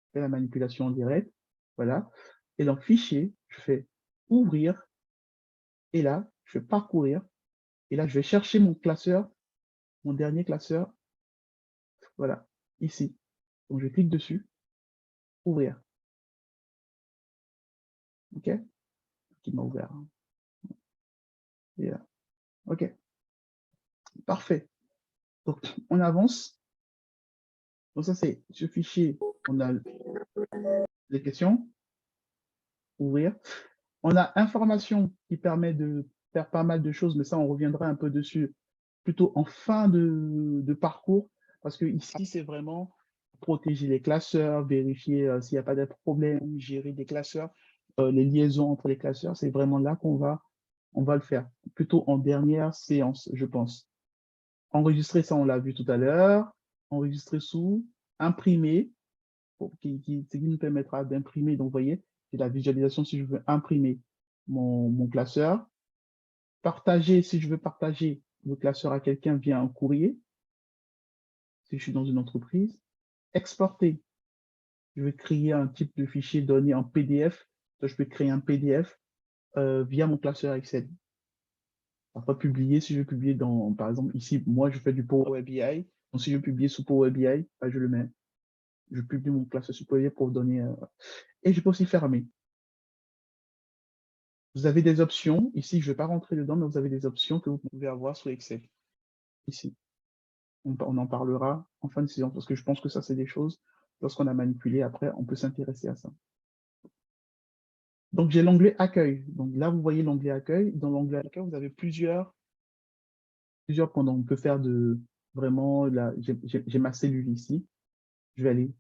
Je fais la manipulation en direct. Voilà. Et donc, fichier, je fais ouvrir. Et là, je vais parcourir. Et là, je vais chercher mon classeur, mon dernier classeur. Voilà, ici. Donc, je clique dessus. Ouvrir. OK? Qui m'a ouvert. Et là. OK. Parfait. Donc, on avance. Donc, ça, c'est ce fichier. On a les questions. Ouvrir. On a information qui permet de faire pas mal de choses, mais ça, on reviendra un peu dessus plutôt en fin de parcours, parce que ici, c'est vraiment protéger les classeurs, vérifier s'il n'y a pas de problème, gérer des classeurs, les liaisons entre les classeurs, c'est vraiment là qu'on va le faire, plutôt en dernière séance, je pense. Enregistrer, ça, on l'a vu tout à l'heure, enregistrer sous, imprimer, ce qui nous permettra d'imprimer, donc vous voyez, c'est la visualisation si je veux imprimer mon classeur, partager si je veux partager le classeur à quelqu'un via un courrier, si je suis dans une entreprise, exporter, je vais créer un type de fichier donné en PDF, je peux créer un PDF via mon classeur Excel. Après, publier, si je veux publier dans, par exemple, ici, moi, je fais du Power BI, donc si je veux publier sous Power BI, bah, je le mets, je publie mon classeur sous Power BI pour donner, et je peux aussi fermer. Vous avez des options, ici, je ne vais pas rentrer dedans, mais vous avez des options que vous pouvez avoir sur Excel, ici. On en parlera en fin de séance, parce que je pense que ça, c'est des choses, lorsqu'on a manipulé, après, on peut s'intéresser à ça. Donc, j'ai l'onglet Accueil. Donc là, vous voyez l'onglet Accueil. Dans l'onglet Accueil, vous avez plusieurs points. Donc, on peut faire de vraiment, là, j'ai ma cellule ici. Je vais aller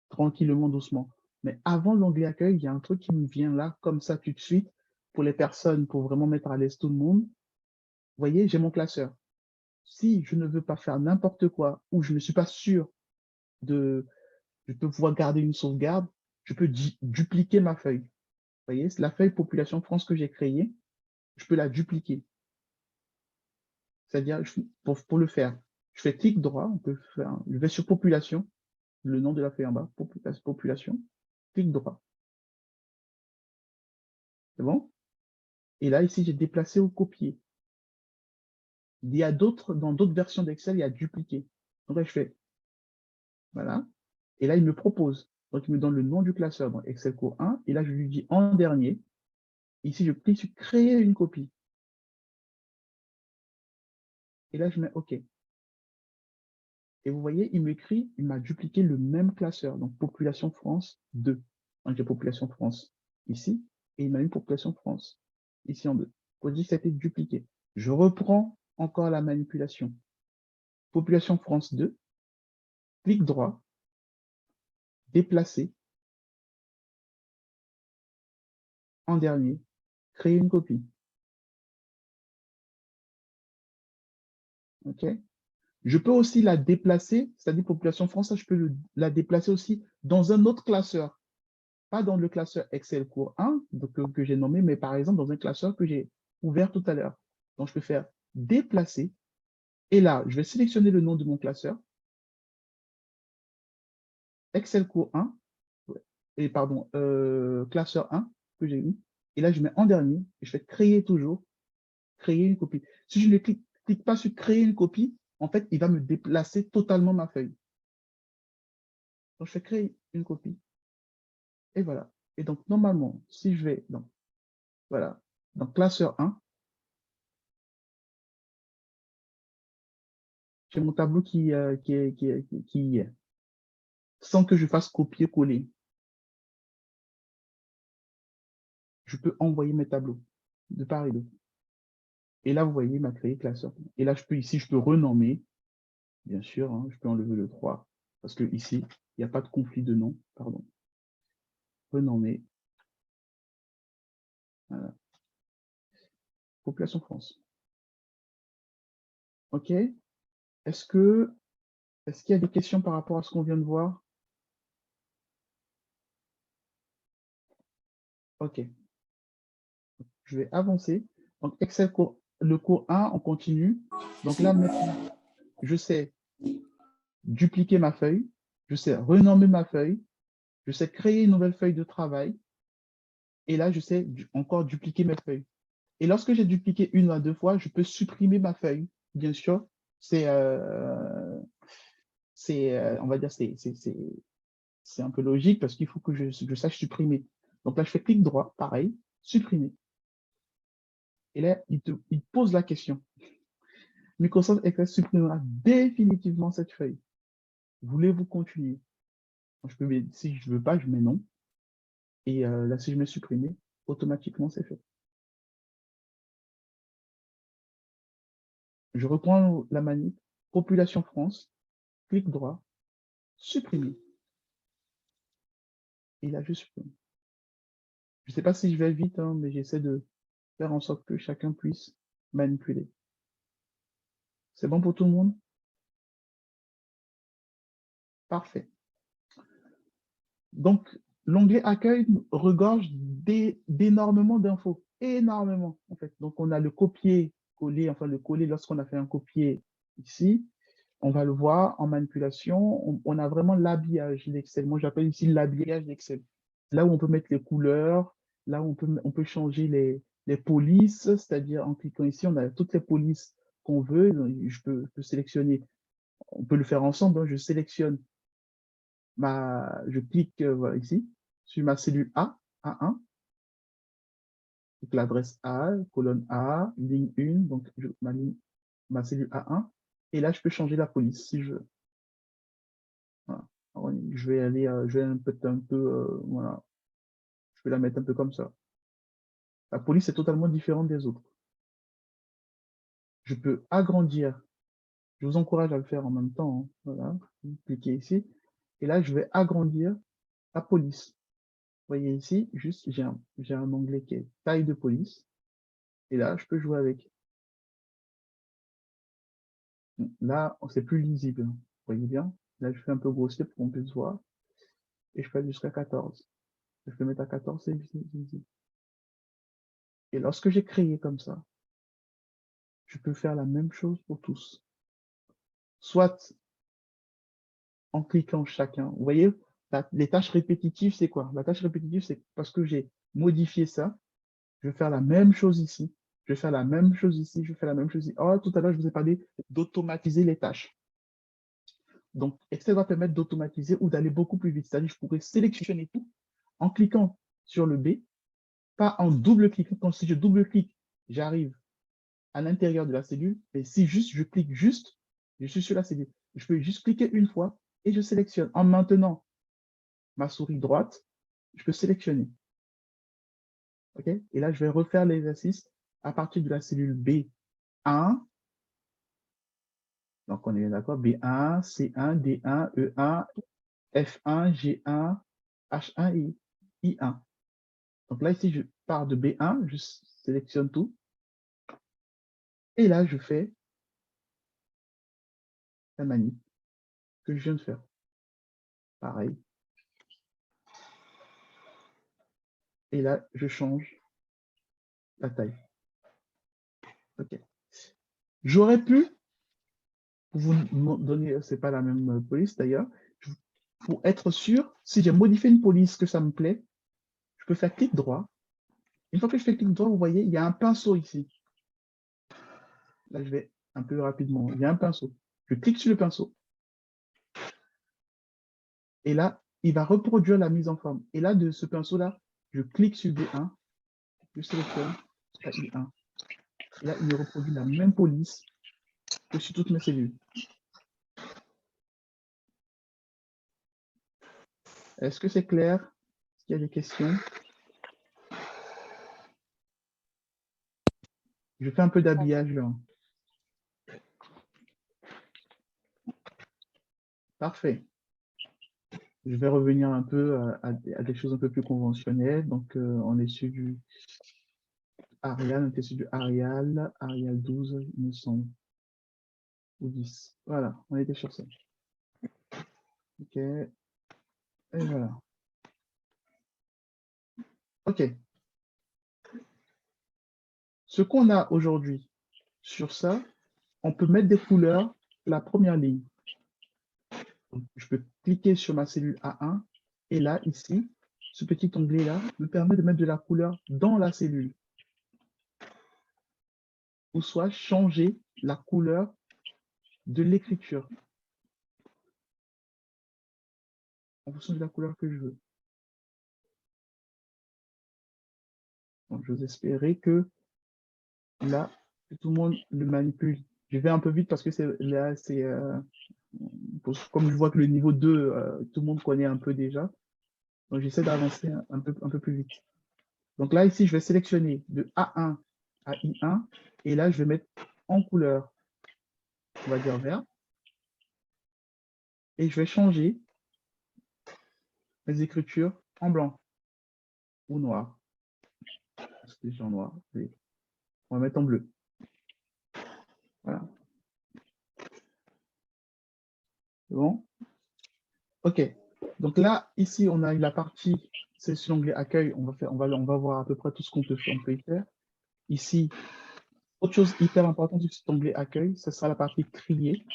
tranquillement, doucement. Mais avant l'onglet accueil, il y a un truc qui me vient là, comme ça, tout de suite, pour les personnes, pour vraiment mettre à l'aise tout le monde. Vous voyez, j'ai mon classeur. Si je ne veux pas faire n'importe quoi, ou je ne suis pas sûr je peux pouvoir garder une sauvegarde, je peux dupliquer ma feuille. Vous voyez, c'est la feuille population France que j'ai créée, je peux la dupliquer. C'est-à-dire, pour le faire, je fais clic droit, je vais sur population, le nom de la feuille en bas, population, clic droit. C'est bon? Et là, ici, j'ai déplacé ou copié. Il y a dans d'autres versions d'Excel, il y a dupliquer. Donc là, je fais, voilà. Et là, il me propose. Donc, il me donne le nom du classeur dans Excel cours 1. Et là, je lui dis en dernier. Ici, je clique sur créer une copie. Et là, je mets OK. Et vous voyez, il m'écrit, il m'a dupliqué le même classeur. Donc, population France 2. Donc, j'ai population France ici. Et il m'a mis population France ici en 2. Pour dire que ça a été dupliqué. Je reprends encore la manipulation. Population France 2. Clic droit. Déplacer. En dernier. Créer une copie. OK? Je peux aussi la déplacer, c'est-à-dire population France, je peux la déplacer aussi dans un autre classeur. Pas dans le classeur Excel cours 1 que j'ai nommé, mais par exemple dans un classeur que j'ai ouvert tout à l'heure. Donc, je peux faire déplacer. Et là, je vais sélectionner le nom de mon classeur. Excel cours 1. Et pardon, classeur 1 que j'ai mis. Et là, je mets en dernier. Et je fais créer toujours. Créer une copie. Si je ne clique pas sur créer une copie, en fait, il va me déplacer totalement ma feuille. Donc, je fais créer une copie. Et voilà. Et donc, normalement, si je vais dans, voilà, dans classeur 1, j'ai mon tableau qui y est, sans que je fasse copier-coller. Je peux envoyer mes tableaux de part et d'autre. Et là, vous voyez, il m'a créé classeur. Et là, je peux renommer, bien sûr, hein, je peux enlever le 3, parce que ici, il n'y a pas de conflit de nom, pardon. Renommer. Voilà. Population France. OK. Est-ce qu'il y a des questions par rapport à ce qu'on vient de voir? OK. Je vais avancer. Donc, Excel, le cours 1, on continue. Donc là, maintenant, je sais dupliquer ma feuille, je sais renommer ma feuille, je sais créer une nouvelle feuille de travail, et là, je sais encore dupliquer mes feuilles. Et lorsque j'ai dupliqué une ou deux fois, je peux supprimer ma feuille. Bien sûr, on va dire, c'est un peu logique parce qu'il faut que je sache supprimer. Donc là, je fais clic droit, pareil, supprimer. Et là, il te pose la question. Microsoft Excel supprimera définitivement cette feuille. Voulez-vous continuer? Si je ne veux pas, je mets non. Et là, si je mets supprimer, automatiquement, c'est fait. Je reprends la manip, population France, clic droit, supprimer. Et là, je supprime. Je ne sais pas si je vais vite, hein, mais j'essaie de faire en sorte que chacun puisse manipuler. C'est bon pour tout le monde? Parfait. Donc, l'onglet accueil regorge d'énormément d'infos. Énormément, en fait. Donc, on a le copier-coller, enfin le coller lorsqu'on a fait un copier ici. On va le voir en manipulation. On a vraiment l'habillage d'Excel. Moi, j'appelle ici l'habillage d'Excel. Là où on peut mettre les couleurs, là où on peut changer les polices, c'est-à-dire en cliquant ici, on a toutes les polices qu'on veut. Je peux sélectionner, on peut le faire ensemble. Donc, je sélectionne je clique voilà, ici sur ma cellule A, A1, donc l'adresse A, colonne A, ligne 1, donc ma cellule A1, et là je peux changer la police si je veux. Voilà. Alors, je vais voilà, je vais la mettre un peu comme ça. La police est totalement différente des autres. Je peux agrandir Je vous encourage à le faire en même temps, hein. Voilà, vous cliquez ici. Et là, je vais agrandir la police. Vous voyez ici, juste, j'ai un onglet qui est taille de police. Et là, je peux jouer avec. Là, c'est plus lisible. Vous voyez bien? Là, je fais un peu grossier pour qu'on puisse voir. Et je peux aller jusqu'à 14. Je peux mettre à 14, c'est lisible. Et lorsque j'ai créé comme ça, je peux faire la même chose pour tous. Soit en cliquant chacun. Vous voyez, les tâches répétitives, c'est quoi? La tâche répétitive, c'est parce que j'ai modifié ça, je vais faire la même chose ici. Je vais faire la même chose ici, je vais faire la même chose ici. Oh, tout à l'heure, je vous ai parlé d'automatiser les tâches. Donc, Excel va permettre d'automatiser ou d'aller beaucoup plus vite. C'est-à-dire, je pourrais sélectionner tout en cliquant sur le B, pas en double-cliquant. Quand si je double-clique, j'arrive à l'intérieur de la cellule. Et si juste je clique juste, je suis sur la cellule. Je peux juste cliquer une fois et je sélectionne. En maintenant ma souris droite, je peux sélectionner. OK? Et là, je vais refaire l'exercice à partir de la cellule B1. Donc, on est d'accord, B1, C1, D1, E1, F1, G1, H1 et I1. Donc là, ici, je pars de B1, je sélectionne tout. Et là, je fais la manip que je viens de faire. Pareil. Et là, je change la taille. OK. J'aurais pu, pour vous donner, c'est pas la même police d'ailleurs, pour être sûr, si j'ai modifié une police que ça me plaît, je peux faire clic droit. Une fois que je fais clic droit, vous voyez, il y a un pinceau ici. Là, je vais un peu rapidement. Il y a un pinceau. Je clique sur le pinceau. Et là, il va reproduire la mise en forme. Et là, de ce pinceau-là, je clique sur B1, je sélectionne jusqu'à I1. Et là, il me reproduit la même police que sur toutes mes cellules. Est-ce que c'est clair? Est-ce qu'il y a des questions? Je fais un peu d'habillage là. Parfait. Je vais revenir un peu à des choses un peu plus conventionnelles. Donc, on est sur du Arial, on était sur du Arial 12, il me semble. Ou 10. Voilà, on était sur ça. OK. Et voilà. OK. Ce qu'on a aujourd'hui sur ça, on peut mettre des couleurs la première ligne. Donc, je peux cliquer sur ma cellule A1 et là, ici, ce petit onglet-là me permet de mettre de la couleur dans la cellule. Ou soit changer la couleur de l'écriture en fonction de la couleur que je veux. Donc, je vous espérer que là, tout le monde le manipule. Je vais un peu vite parce que là, c'est comme je vois que le niveau 2, tout le monde connaît un peu déjà. Donc, j'essaie d'avancer un peu plus vite. Donc là, ici, je vais sélectionner de A1 à I1. Et là, je vais mettre en couleur, on va dire vert. Et je vais changer mes écritures en blanc ou noir. Parce que j'ai en noir. On va mettre en bleu. Voilà. C'est bon? OK. Donc là, ici, on a eu la partie, c'est sur l'onglet accueil. On va voir à peu près tout ce qu'on peut y faire. Ici, autre chose hyper importante sur cet onglet accueil, ce sera la partie trier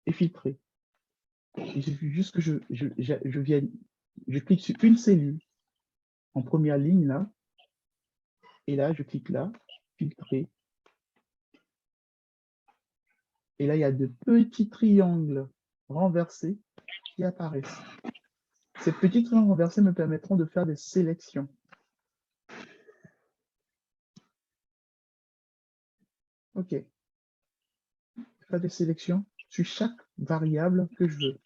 et filtrer. Il suffit juste que je clique sur une cellule en première ligne là, et là, je clique là, filtrer. Et là, il y a de petits triangles renversés qui apparaissent. Ces petits triangles renversés me permettront de faire des sélections. OK. Faire des sélections sur chaque variable que je veux.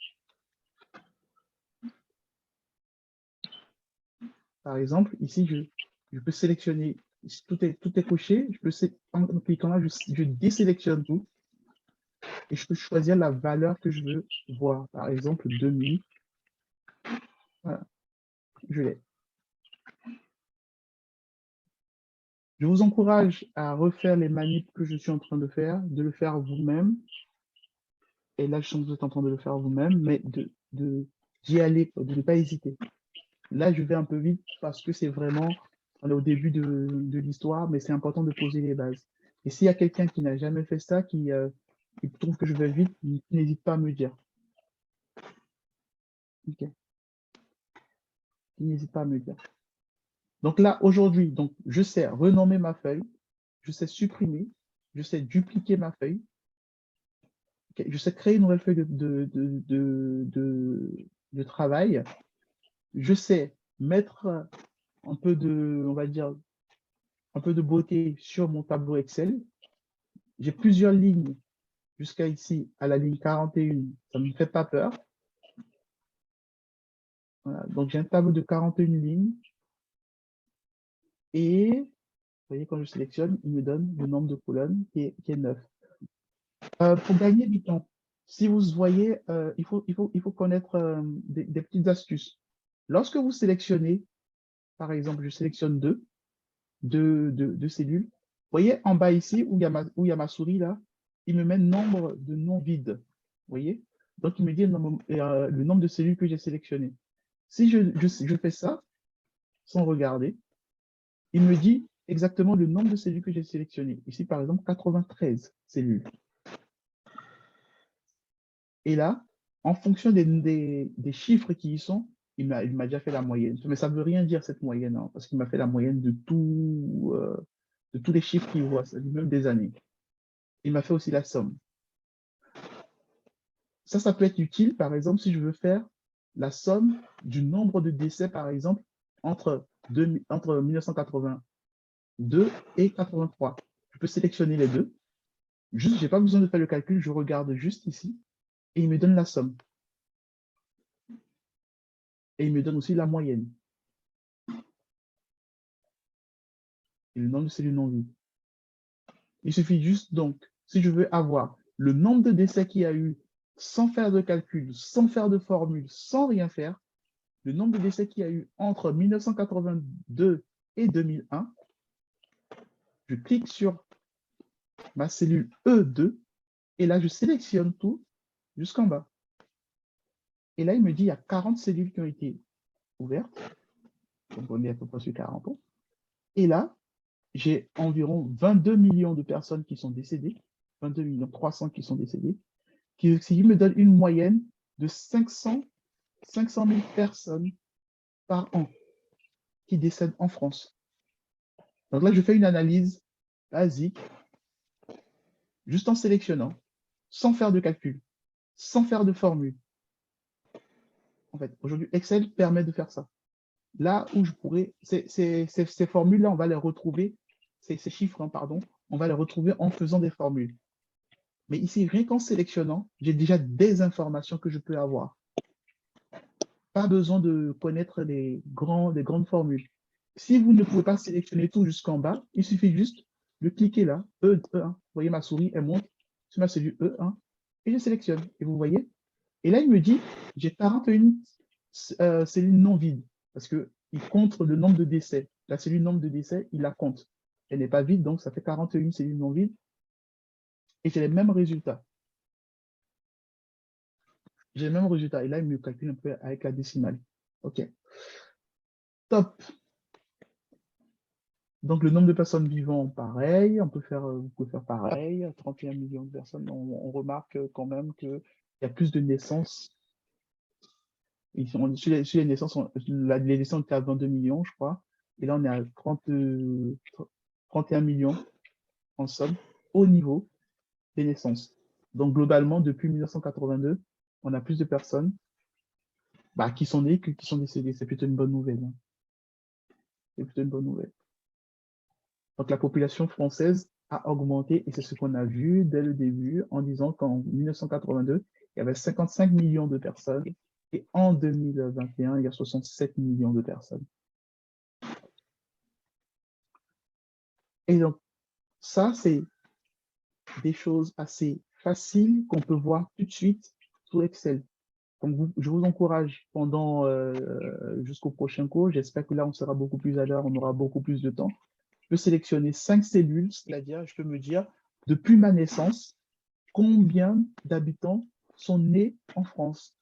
Par exemple, ici, je peux sélectionner, tout est coché, en cliquant là, je désélectionne tout. et je peux choisir la valeur que je veux voir. Par exemple, 2000. Voilà, je l'ai. Je vous encourage à refaire les manips que je suis en train de faire, de le faire vous-même. Et là, je sens que vous êtes en train de le faire vous-même, mais d'y aller, de ne pas hésiter. Là, je vais un peu vite parce que c'est vraiment, on est au début de l'histoire, mais c'est important de poser les bases. Et s'il y a quelqu'un qui n'a jamais fait ça, qui trouve que je vais vite, n'hésite pas à me dire. Ok. N'hésite pas à me dire. Donc là, aujourd'hui, donc, je sais renommer ma feuille, je sais supprimer, je sais dupliquer ma feuille, ok, je sais créer une nouvelle feuille de travail, je sais mettre un peu de, on va dire, un peu de beauté sur mon tableau Excel. J'ai plusieurs lignes jusqu'à ici, à la ligne 41, ça ne me fait pas peur. Voilà. Donc j'ai un tableau de 41 lignes et vous voyez, quand je sélectionne, il me donne le nombre de colonnes qui est 9. Pour gagner du temps, si vous voyez, il faut connaître des petites astuces. Lorsque vous sélectionnez, par exemple, je sélectionne deux cellules, vous voyez en bas ici, où il y a ma souris là, il me met nombre de noms vides. Vous voyez? Donc, il me dit le nombre de cellules que j'ai sélectionnées. Si je fais ça, sans regarder, il me dit exactement le nombre de cellules que j'ai sélectionnées. Ici, par exemple, 93 cellules. Et là, en fonction des chiffres qui y sont, il m'a déjà fait la moyenne. Mais ça ne veut rien dire, cette moyenne, hein, parce qu'il m'a fait la moyenne de tous les chiffres qu'il voit, même des années. Il m'a fait aussi la somme. Ça peut être utile, par exemple, si je veux faire la somme du nombre de décès, par exemple, entre 1982 et 83. Je peux sélectionner les deux. Juste, je n'ai pas besoin de faire le calcul, je regarde juste ici et il me donne la somme. Et il me donne aussi la moyenne. Et le nombre de cellules non vives. Il suffit juste donc, si je veux avoir le nombre de décès qu'il y a eu sans faire de calcul, sans faire de formule, sans rien faire, le nombre de décès qu'il y a eu entre 1982 et 2001, je clique sur ma cellule E2 et là, je sélectionne tout jusqu'en bas. Et là, il me dit il y a 40 cellules qui ont été ouvertes. Donc, on est à peu près sur 40 ans. Et là, j'ai environ 22 millions de personnes qui sont décédées, 22 millions 300 qui sont décédées, qui me donne une moyenne de 500 000 personnes par an qui décèdent en France. Donc là, je fais une analyse basique, juste en sélectionnant, sans faire de calcul, sans faire de formule. En fait, aujourd'hui, Excel permet de faire ça. Là où je pourrais, ces formules-là, on va les retrouver, ces chiffres, hein, pardon, on va les retrouver en faisant des formules. Mais ici, rien qu'en sélectionnant, j'ai déjà des informations que je peux avoir. Pas besoin de connaître des grandes formules. Si vous ne pouvez pas sélectionner tout jusqu'en bas, il suffit juste de cliquer là, E1. Vous voyez, ma souris, elle monte sur ma cellule E1 et je sélectionne. Et vous voyez? Et là, il me dit, j'ai 41 cellules non vides parce qu'il compte le nombre de décès. La cellule nombre de décès, il la compte. Elle n'est pas vide, donc ça fait 41 cellules non vides. Et j'ai les mêmes résultats. J'ai le même résultat. Et là, il me calcule un peu avec la décimale. OK. Top. Donc, le nombre de personnes vivant, pareil. Vous pouvez faire pareil. 31 millions de personnes. On remarque quand même qu'il y a plus de naissances. Sur les naissances, les naissances étaient à 22 millions, je crois. Et là, on est à 31 millions en somme au niveau des naissances. Donc, globalement, depuis 1982, on a plus de personnes qui sont nées que qui sont décédées. C'est plutôt une bonne nouvelle. Hein. C'est plutôt une bonne nouvelle. Donc, la population française a augmenté et c'est ce qu'on a vu dès le début en disant qu'en 1982, il y avait 55 millions de personnes et en 2021, il y a 67 millions de personnes. Et donc, ça, c'est des choses assez facile qu'on peut voir tout de suite sur Excel. Donc, je vous encourage pendant jusqu'au prochain cours. J'espère que là, on sera beaucoup plus à l'heure, on aura beaucoup plus de temps. Je peux sélectionner 5 cellules, c'est-à-dire, je peux me dire, depuis ma naissance, combien d'habitants sont nés en France?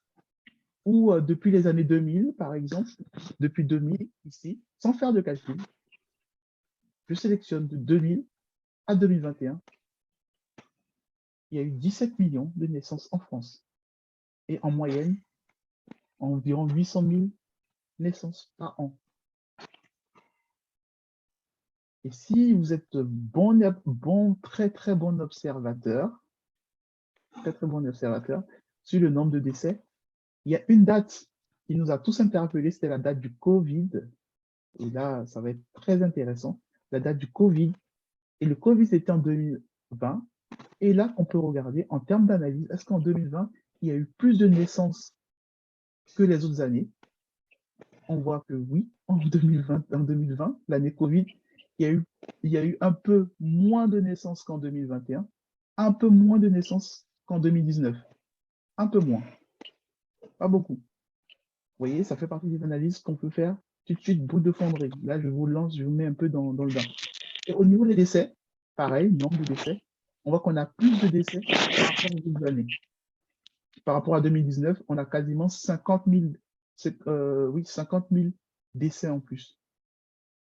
Ou depuis les années 2000, par exemple, depuis 2000, ici, sans faire de calcul, je sélectionne de 2000 à 2021. Il y a eu 17 millions de naissances en France. Et en moyenne, environ 800 000 naissances par an. Et si vous êtes très très bon observateur, sur le nombre de décès, il y a une date qui nous a tous interpellés, c'était la date du Covid. Et là, ça va être très intéressant. La date du Covid. Et le Covid, c'était en 2020. Et là, on peut regarder en termes d'analyse, est-ce qu'en 2020, il y a eu plus de naissances que les autres années? On voit que oui, en 2020, l'année Covid, il y a eu un peu moins de naissances qu'en 2021, un peu moins de naissances qu'en 2019. Un peu moins. Pas beaucoup. Vous voyez, ça fait partie des analyses qu'on peut faire tout de suite, bout de fonderie. Là, je vous lance, je vous mets un peu dans le bain. Et au niveau des décès, pareil, nombre de décès, on voit qu'on a plus de décès par rapport aux autres années. Par rapport à 2019, on a quasiment 50 000 décès en plus.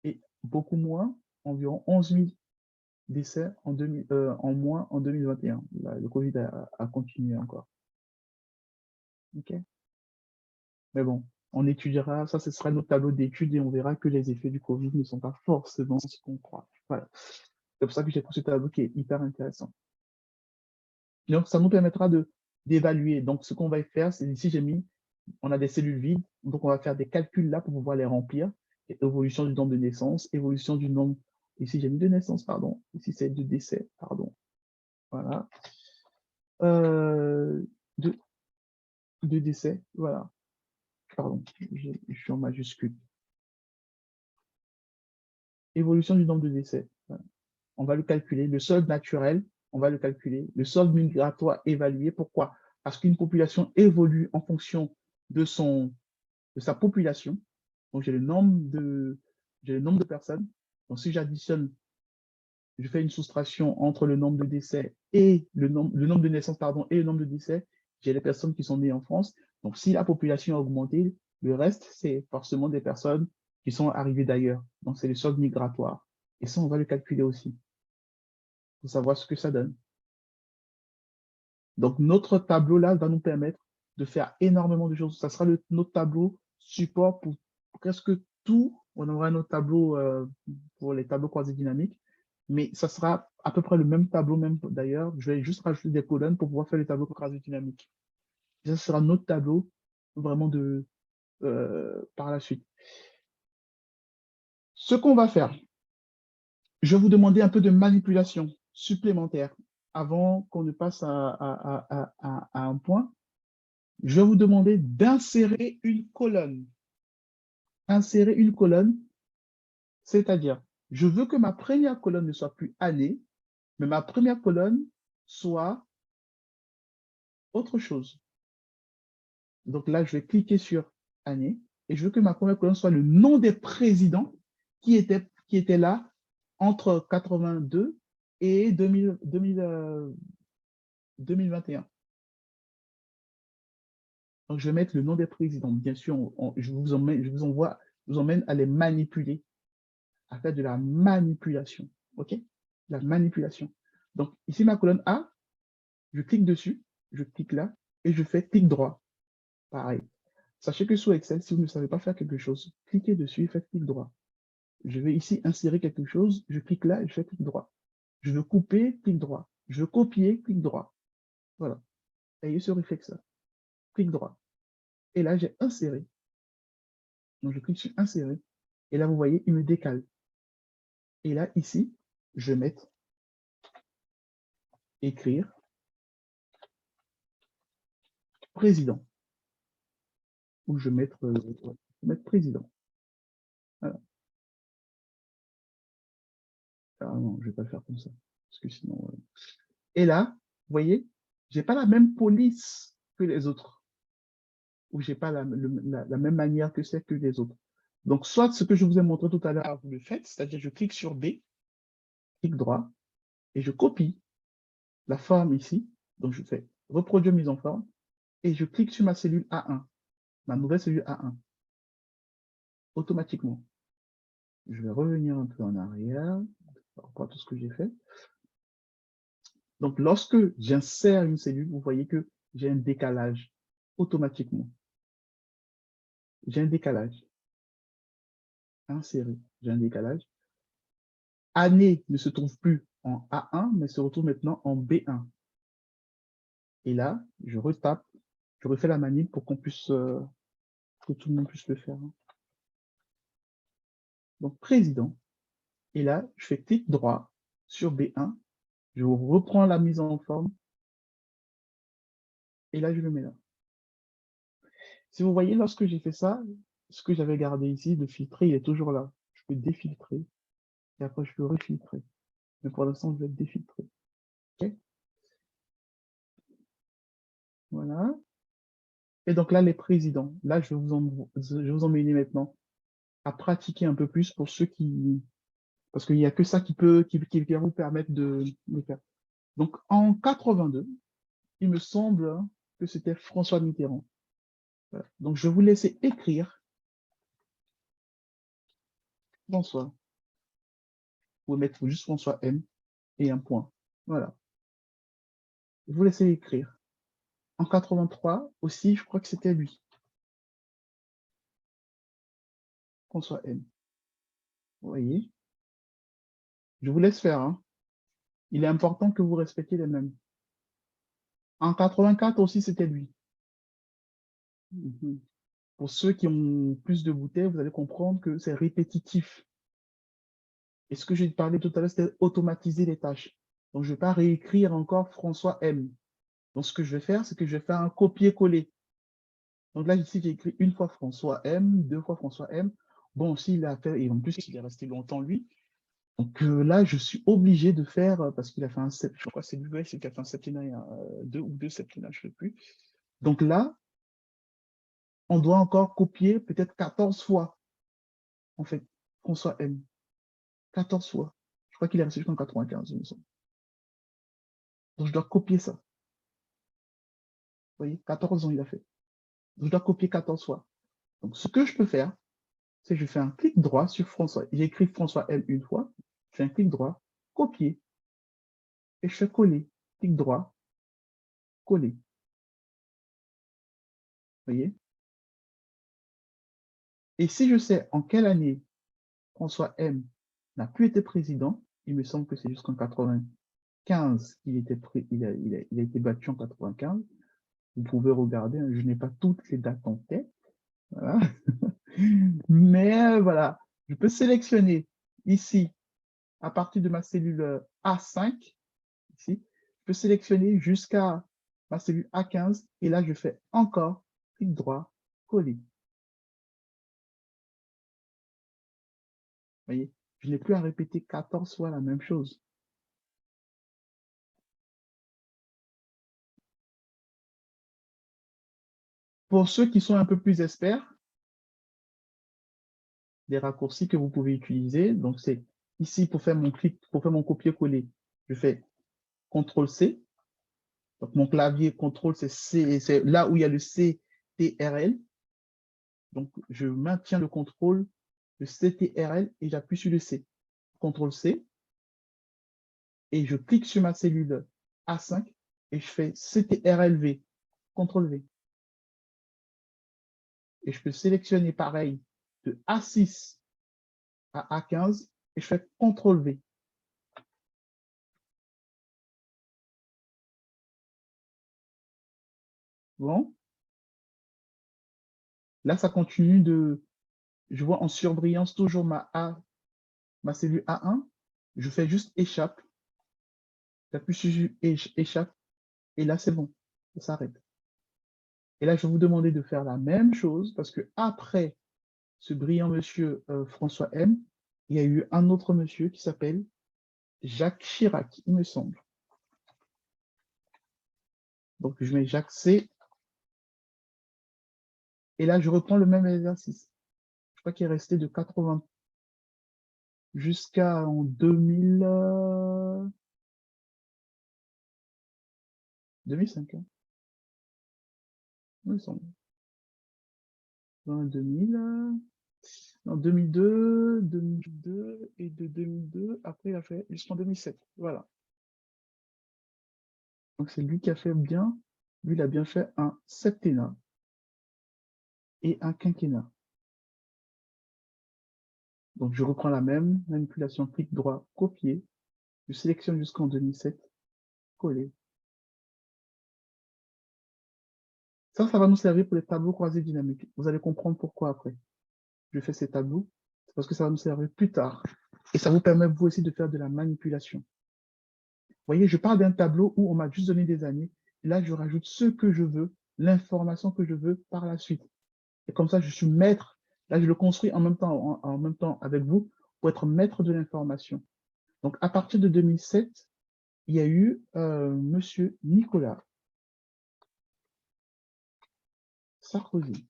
Et beaucoup moins, environ 11 000 décès en moins en 2021. Là, le Covid a continué encore. OK? Mais bon, on étudiera, ça ce sera notre tableau d'études et on verra que les effets du Covid ne sont pas forcément ce qu'on croit. Voilà. C'est pour ça que j'ai pris ce tableau qui est hyper intéressant. Donc, ça nous permettra d'évaluer. Donc, ce qu'on va faire, c'est ici, on a des cellules vides, donc on va faire des calculs là pour pouvoir les remplir. Et évolution du nombre de naissances, évolution du nombre, ici j'ai mis de naissances, pardon, ici c'est de décès, pardon. Voilà. De décès, voilà. Pardon, je suis en majuscule. Évolution du nombre de décès. Voilà. On va le calculer. Le solde naturel, on va le calculer. Le solde migratoire évalué. Pourquoi? Parce qu'une population évolue en fonction de sa population. Donc, j'ai le nombre de personnes. Donc, si j'additionne, je fais une soustraction entre le nombre de décès et le nombre de naissances, pardon, et le nombre de décès, j'ai les personnes qui sont nées en France. Donc, si la population a augmenté, le reste, c'est forcément des personnes qui sont arrivées d'ailleurs. Donc, c'est le solde migratoire. Et ça, on va le calculer aussi pour savoir ce que ça donne. Donc, notre tableau là va nous permettre de faire énormément de choses. Ça sera notre tableau support pour presque tout. On aura un autre tableau pour les tableaux croisés dynamiques, mais ça sera à peu près le même tableau, même d'ailleurs. Je vais juste rajouter des colonnes pour pouvoir faire les tableaux croisés dynamiques. Et ça sera notre tableau vraiment par la suite. Ce qu'on va faire, je vais vous demander un peu de manipulation supplémentaire avant qu'on ne passe à un point. Je vais vous demander d'insérer une colonne. Insérer une colonne, c'est-à-dire, je veux que ma première colonne ne soit plus année, mais ma première colonne soit autre chose. Donc là, je vais cliquer sur année et je veux que ma première colonne soit le nom des présidents qui étaient là entre 82 et 2021. Donc, je vais mettre le nom des présidents. Bien sûr, je vous emmène à les manipuler, à faire de la manipulation. OK? La manipulation. Donc, ici, ma colonne A, je clique dessus, je clique là, et je fais clic droit. Pareil. Sachez que sur Excel, si vous ne savez pas faire quelque chose, cliquez dessus et faites clic droit. Je vais ici insérer quelque chose, je clique là et je fais clic droit. Je veux couper, clic droit. Je veux copier, clic droit. Voilà. Ayez ce réflexe-là. Clic droit. Et là, j'ai inséré. Donc, je clique sur insérer. Et là, vous voyez, il me décale. Et là, ici, je vais mettre écrire président. Ou je vais mettre président. Voilà. Ah non, je ne vais pas le faire comme ça. Parce que sinon. Et là, vous voyez, je n'ai pas la même police que les autres, ou je n'ai pas la même manière que c'est que les autres. Donc, soit ce que je vous ai montré tout à l'heure, vous le faites, c'est-à-dire je clique sur B, clic droit, et je copie la forme ici. Donc, je fais reproduire mise en forme, et je clique sur ma cellule A1, ma nouvelle cellule A1, automatiquement. Je vais revenir un peu en arrière, par rapport à tout ce que j'ai fait. Donc, lorsque j'insère une cellule, vous voyez que j'ai un décalage automatiquement. J'ai un décalage. Inséré, j'ai un décalage. Année ne se trouve plus en A1, mais se retrouve maintenant en B1. Et là, je retape, je refais la manip pour qu'on puisse, que tout le monde puisse le faire. Donc, président. Et là, je fais clic droit sur B1. Je reprends la mise en forme. Et là, je le mets là. Si vous voyez, lorsque j'ai fait ça, ce que j'avais gardé ici, le filtrer, il est toujours là. Je peux défiltrer. Et après, je peux refiltrer. Mais pour l'instant, je vais défiltrer. OK? Voilà. Et donc là, les présidents. Là, je vais vous emmener maintenant à pratiquer un peu plus pour ceux qui... Parce qu'il n'y a que ça qui va vous permettre de le faire. Donc, en 82, il me semble que c'était François Mitterrand. Voilà. Donc, je vais vous laisser écrire François. Vous pouvez mettre juste François M et un point. Voilà. Je vous laisser écrire. En 83 aussi, je crois que c'était lui. François M. Vous voyez? Je vous laisse faire. Hein. Il est important que vous respectiez les mêmes. En 84 aussi, c'était lui. Pour ceux qui ont plus de bouteilles, vous allez comprendre que c'est répétitif. Et ce que j'ai parlé tout à l'heure, c'était automatiser les tâches. Donc, je ne vais pas réécrire encore François M. Donc, ce que je vais faire, c'est que je vais faire un copier-coller. Donc là, ici, j'ai écrit une fois François M, deux fois François M. Bon, s'il a fait, et en plus, il est resté longtemps, lui. Donc là, je suis obligé de faire, parce qu'il a fait un, je crois que c'est lui qui a fait un septennat, deux septennats, je ne sais plus. Donc là, on doit encore copier peut-être 14 fois, en fait, François M. 14 fois. Je crois qu'il est resté jusqu'en 95, il me semble. Donc, je dois copier ça. Vous voyez, 14 ans, il a fait. Donc, je dois copier 14 fois. Donc, ce que je peux faire, c'est que je fais un clic droit sur François. J'écris François M une fois, je fais un clic droit, copier, et je fais coller. Clic droit, coller. Vous voyez? Et si je sais en quelle année François M n'a plus été président, il me semble que c'est jusqu'en 95 qu'il était il a été battu en 95. Vous pouvez regarder, hein, je n'ai pas toutes les dates en tête. Voilà. Mais voilà, je peux sélectionner ici, à partir de ma cellule A5, ici, je peux sélectionner jusqu'à ma cellule A15, et là, je fais encore clic droit, coller. Vous voyez, je n'ai plus à répéter 14 fois la même chose. Pour ceux qui sont un peu plus experts, des raccourcis que vous pouvez utiliser, donc c'est ici pour faire mon clic, pour faire mon copier-coller, je fais CTRL-C. Donc mon clavier CTRL, c'est là où il y a le CTRL. Donc je maintiens le contrôle, le CTRL, et j'appuie sur le C. CTRL-C. Et je clique sur ma cellule A5 et je fais CTRL-V, CTRL-V. Et je peux sélectionner pareil de A6 à A15 et je fais CTRL-V. Bon. Là, ça continue de... Je vois en surbrillance toujours ma cellule A1. Je fais juste échappe. J'appuie sur échappe. Et là, c'est bon. Ça s'arrête. Et là, je vais vous demander de faire la même chose parce que après ce brillant monsieur François M, il y a eu un autre monsieur qui s'appelle Jacques Chirac, il me semble. Donc, je mets Jacques C. Et là, je reprends le même exercice. Je crois qu'il est resté de 80 jusqu'à en 2005. Hein. Oui, il semble. Dans 2000, en 2002, et de 2002, après, il a fait jusqu'en 2007. Voilà. Donc, c'est lui qui a fait bien. Lui, il a bien fait un septennat et un quinquennat. Donc, je reprends la même manipulation, clic droit, copier. Je sélectionne jusqu'en 2007, coller. Ça va nous servir pour les tableaux croisés dynamiques. Vous allez comprendre pourquoi après. Je fais ces tableaux, c'est parce que ça va nous servir plus tard. Et ça vous permet, vous aussi, de faire de la manipulation. Vous voyez, je parle d'un tableau où on m'a juste donné des années. Et là, je rajoute ce que je veux, l'information que je veux par la suite. Et comme ça, je suis maître. Là, je le construis en même temps avec vous pour être maître de l'information. Donc, à partir de 2007, il y a eu Monsieur Nicolas Sarkozy.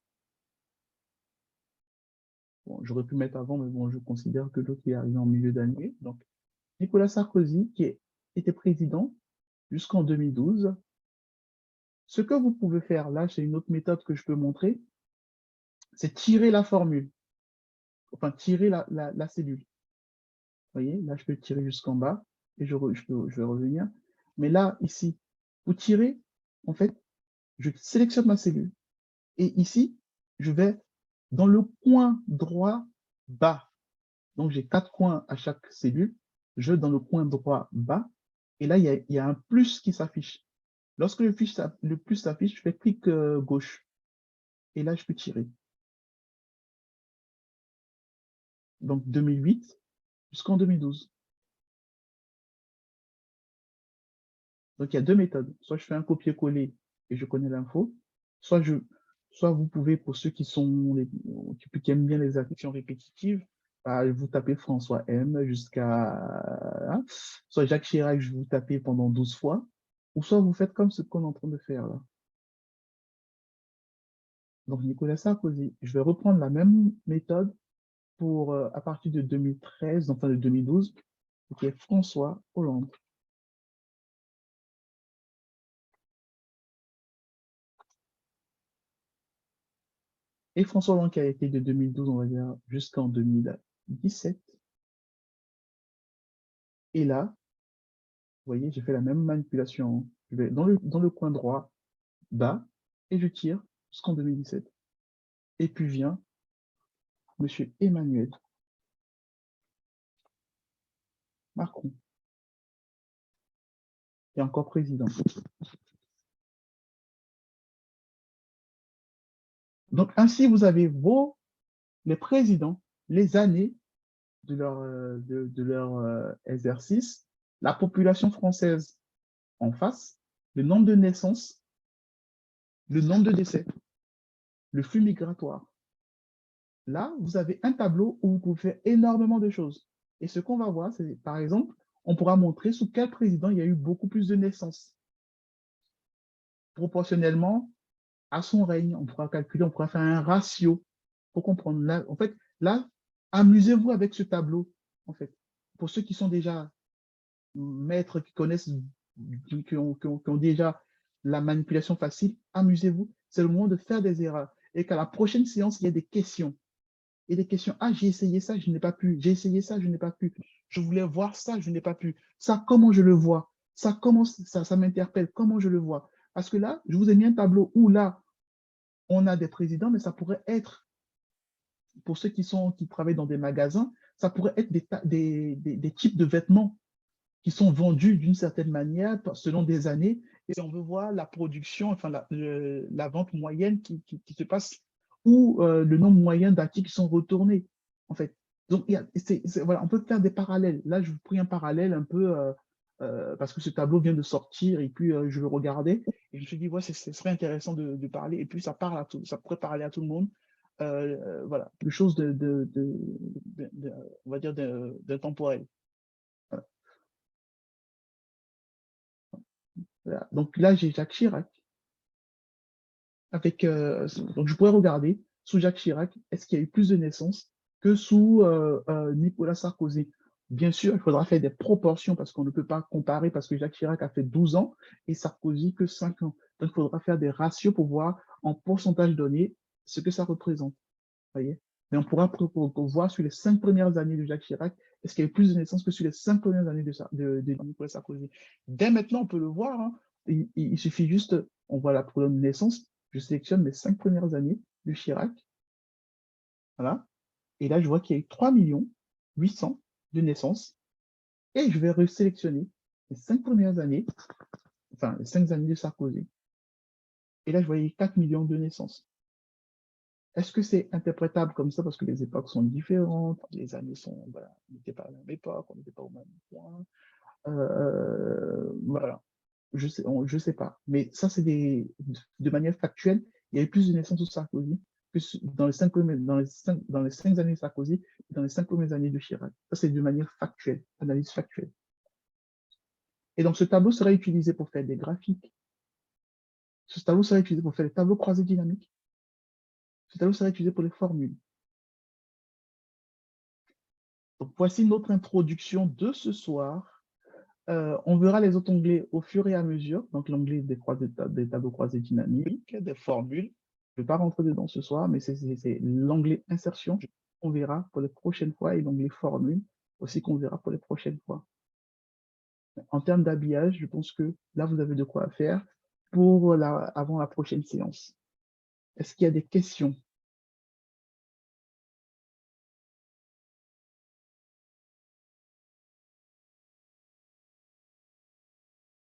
Bon, j'aurais pu mettre avant, mais bon, je considère que l'autre est arrivé en milieu d'année. Donc, Nicolas Sarkozy, qui était président jusqu'en 2012. Ce que vous pouvez faire, là, c'est une autre méthode que je peux montrer, c'est tirer la formule, enfin, tirer la cellule. Vous voyez, là, je peux tirer jusqu'en bas, et je vais revenir. Mais là, ici, vous tirez, en fait, je sélectionne ma cellule, et ici, je vais dans le coin droit bas. Donc, j'ai 4 coins à chaque cellule. Je vais dans le coin droit bas. Et là, il y a un plus qui s'affiche. Lorsque le plus s'affiche, je fais clic gauche. Et là, je peux tirer. Donc, 2008 jusqu'en 2012. Donc, il y a deux méthodes. Soit je fais un copier-coller et je connais l'info. Soit vous pouvez, pour ceux qui aiment bien les actions répétitives, vous tapez François M jusqu'à... hein, soit Jacques Chirac, je vous tapez pendant 12 fois. Ou soit vous faites comme ce qu'on est en train de faire là. Donc, Nicolas Sarkozy, je vais reprendre la même méthode pour, à partir de 2013, enfin de 2012, qui est François Hollande. Et François Hollande qui a été de 2012, on va dire, jusqu'en 2017. Et là, vous voyez, j'ai fait la même manipulation. Je vais dans le coin droit, bas, et je tire jusqu'en 2017. Et puis vient M. Emmanuel Macron, qui est encore président. Donc ainsi, vous avez les présidents, les années de leur exercice, la population française en face, le nombre de naissances, le nombre de décès, le flux migratoire. Là, vous avez un tableau où vous pouvez faire énormément de choses. Et ce qu'on va voir, c'est, par exemple, on pourra montrer sous quel président il y a eu beaucoup plus de naissances. Proportionnellement à son règne, on pourra calculer, on pourra faire un ratio pour comprendre. Là, en fait, là, amusez-vous avec ce tableau, en fait. Pour ceux qui sont déjà maîtres, qui connaissent, qui ont déjà la manipulation facile, amusez-vous. C'est le moment de faire des erreurs. Et qu'à la prochaine séance, il y a des questions. Et des questions, ah, j'ai essayé ça, je n'ai pas pu. J'ai essayé ça, je n'ai pas pu. Je voulais voir ça, je n'ai pas pu. Ça, comment je le vois? Ça, comment ça m'interpelle? Comment je le vois? Parce que là, je vous ai mis un tableau où là, on a des présidents, mais ça pourrait être, pour ceux qui travaillent dans des magasins, ça pourrait être des types de vêtements qui sont vendus d'une certaine manière selon des années. Et on veut voir la production, enfin la vente moyenne qui se passe ou le nombre moyen d'articles qui sont retournés, en fait. Donc, voilà, on peut faire des parallèles. Là, je vous pris un parallèle un peu parce que ce tableau vient de sortir et puis je le regardais et je me suis dit, ouais, ce serait intéressant de parler. Et puis, ça pourrait parler à tout le monde. Voilà, quelque chose on va dire, d'intemporel. Voilà. Donc là, j'ai Jacques Chirac. donc je pourrais regarder sous Jacques Chirac, est-ce qu'il y a eu plus de naissances que sous Nicolas Sarkozy? Bien sûr, il faudra faire des proportions parce qu'on ne peut pas comparer parce que Jacques Chirac a fait 12 ans et Sarkozy que 5 ans. Donc, il faudra faire des ratios pour voir en pourcentage donné ce que ça représente. Voyez. Mais on pourra voir sur les 5 premières années de Jacques Chirac, est-ce qu'il y a eu plus de naissances que sur les 5 premières années de Nicolas Sarkozy? Dès maintenant, on peut le voir. Hein. Il suffit juste, on voit la colonne naissance, je sélectionne les 5 premières années de Chirac. Voilà. Et là, je vois qu'il y a eu 3 800 de naissances. Et je vais resélectionner les 5 premières années, enfin les 5 années de Sarkozy. Et là, je voyais 4 millions de naissances. Est-ce que c'est interprétable comme ça parce que les époques sont différentes, les années sont, voilà, on n'était pas à la même époque, on n'était pas au même point. Voilà, je sais pas. Mais ça, c'est de manière factuelle, il y a eu plus de naissances de Sarkozy que dans les 5 années de Sarkozy, dans les 5 premières années de Chirac. Ça, c'est de manière factuelle, analyse factuelle. Et donc, ce tableau sera utilisé pour faire des graphiques. Ce tableau sera utilisé pour faire des tableaux croisés dynamiques. Ce tableau sera utilisé pour les formules. Donc, voici notre introduction de ce soir. On verra les autres onglets au fur et à mesure. Donc, l'onglet des tableaux croisés dynamiques, des formules. Je ne vais pas rentrer dedans ce soir, mais c'est l'onglet insertion qu'on verra pour les prochaines fois et l'onglet formule aussi qu'on verra pour les prochaines fois. En termes d'habillage, je pense que là, vous avez de quoi faire pour avant la prochaine séance. Est-ce qu'il y a des questions?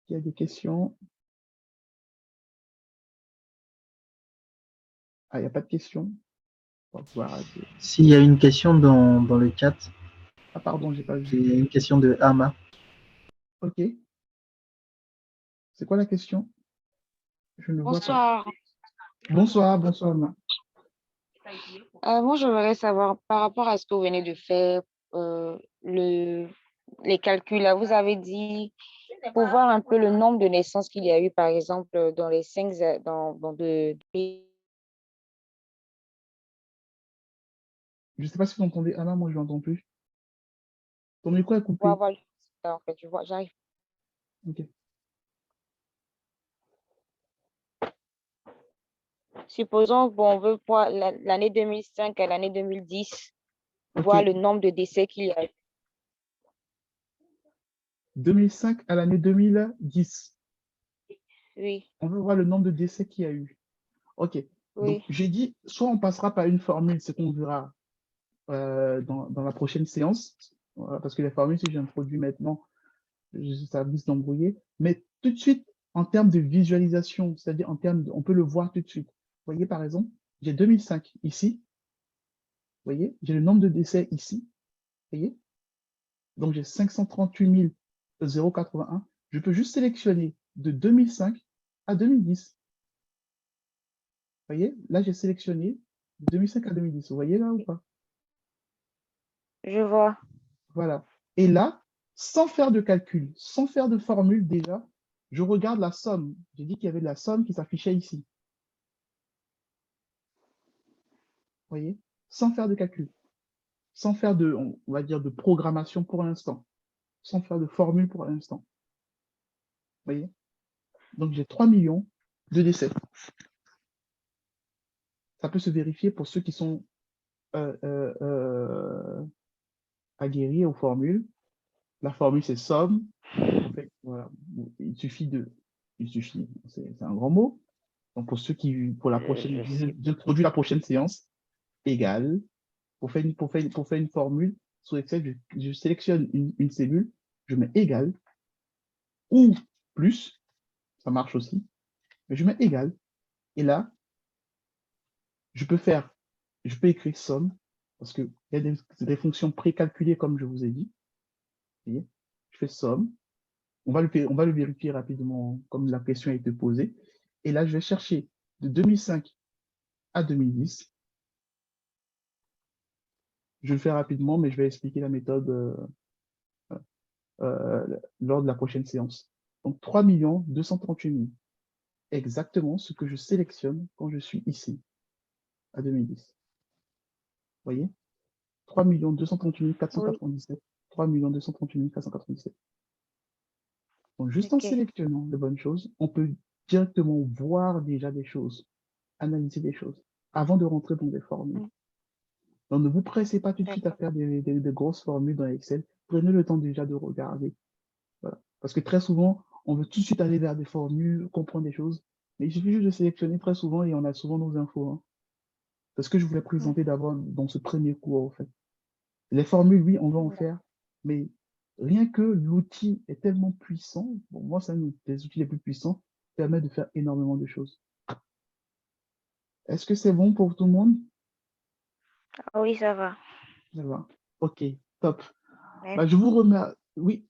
Il y a des questions? Ah, il n'y a pas de questions? On va pouvoir arrêter. S'il y a une question dans le chat, Ah, pardon, j'ai pas c'est vu. une question de Ama. Ok. C'est quoi la question? Je ne vois pas. Bonsoir. Bonsoir, bonsoir, Anna. Moi, j'aimerais savoir par rapport à ce que vous venez de faire, euh, le, les calculs. Là, vous avez dit pour voir un peu le nombre de naissances qu'il y a eu, par exemple, dans les 5 dans Je ne sais pas si vous entendez Anna, moi je n'entends plus. Ton micro est pour coupé. avoir en fait, je vois, j'arrive. Ok. Supposons, bon, on veut voir l'année 2005 à l'année 2010, voir Ok. le nombre de décès qu'il y a eu. 2005 à l'année 2010. Oui, On veut voir le nombre de décès qu'il y a eu. Ok. Donc, oui. j'ai dit, soit on passera par une formule, ce qu'on verra dans la prochaine séance, voilà, parce que les formules, si j'introduis maintenant, ça risque d'embrouiller. Mais tout de suite, en termes de visualisation, c'est-à-dire en termes on peut le voir tout de suite. Vous voyez, par exemple, j'ai 2005 ici. Vous voyez, j'ai le nombre de décès ici. Vous voyez, donc j'ai 538 081. Je peux juste sélectionner de 2005 à 2010. Vous voyez, là, j'ai sélectionné de 2005 à 2010. Vous voyez là ou pas? Je vois. Voilà. Et là, sans faire de calcul, sans faire de formule déjà, je regarde la somme. J'ai dit qu'il y avait de la somme qui s'affichait ici. Vous voyez? Sans faire de calcul, sans faire on va dire, de programmation pour l'instant, sans faire de formule pour l'instant. Vous voyez? Donc, j'ai 3 millions de décès. Ça peut se vérifier pour ceux qui sont aguerris aux formules. La formule, c'est somme. En fait, voilà. Il suffit, c'est un grand mot. Donc, pour ceux qui, pour la prochaine, j'introduis la prochaine séance, égale, pour faire une formule, sur Excel, je sélectionne une cellule, je mets égal, ou plus, ça marche aussi, mais je mets égal. Et là, je peux écrire somme, parce qu'il y a des fonctions précalculées, comme je vous ai dit. Vous voyez, je fais somme. On va le vérifier rapidement, comme la question a été posée. Et là, je vais chercher de 2005 à 2010. Je vais le faire rapidement, mais je vais expliquer la méthode lors de la prochaine séance. Donc, 3 238 000. exactement ce que je sélectionne quand je suis ici, à 2010. Vous voyez? 3 238 497. 3 238 497. Donc, juste en Ok. sélectionnant de bonnes choses, on peut directement voir déjà des choses, analyser des choses, avant de rentrer dans des formules. Mm. Donc, ne vous pressez pas tout de suite à D'accord. faire des grosses formules dans Excel. Prenez le temps déjà de regarder. Voilà. Parce que très souvent, on veut tout de suite aller vers des formules, comprendre des choses. Mais il suffit juste de sélectionner très souvent et on a souvent nos infos, hein. C'est ce que je voulais Mm. présenter d'abord dans ce premier cours, en fait. Les formules, oui, on va en Mm. faire, mais rien que l'outil est tellement puissant, bon, moi, c'est un des outils les plus puissants, permet de faire énormément de choses. Est-ce que c'est bon pour tout le monde? Ah oui, ça va. Ça va. Ok, top. Merci. Bah, je vous remercie. Oui,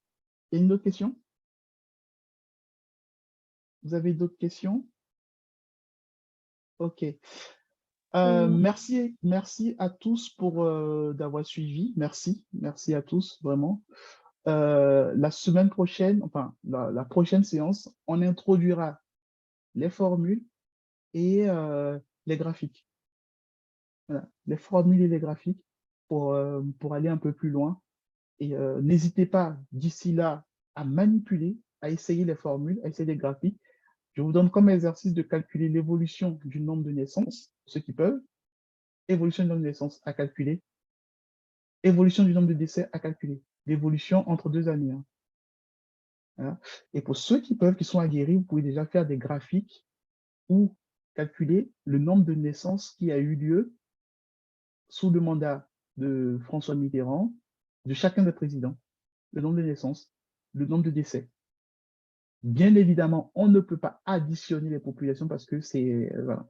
il y a une autre question? Vous avez d'autres questions? Ok. Merci à tous pour d'avoir suivi. Merci à tous, vraiment. La semaine prochaine, enfin, la prochaine séance, on introduira les formules et les graphiques. Voilà, les formules et les graphiques pour aller un peu plus loin. Et n'hésitez pas d'ici là à manipuler, à essayer les formules, à essayer les graphiques. Je vous donne comme exercice de calculer l'évolution du nombre de naissances, ceux qui peuvent, évolution du nombre de naissances à calculer, évolution du nombre de décès à calculer, l'évolution entre 2 années, hein. Voilà. Et pour ceux qui peuvent, qui sont aguerris, vous pouvez déjà faire des graphiques ou calculer le nombre de naissances qui a eu lieu sous le mandat de François Mitterrand, de chacun des présidents, le nombre de naissances, le nombre de décès. Bien évidemment, on ne peut pas additionner les populations parce que voilà,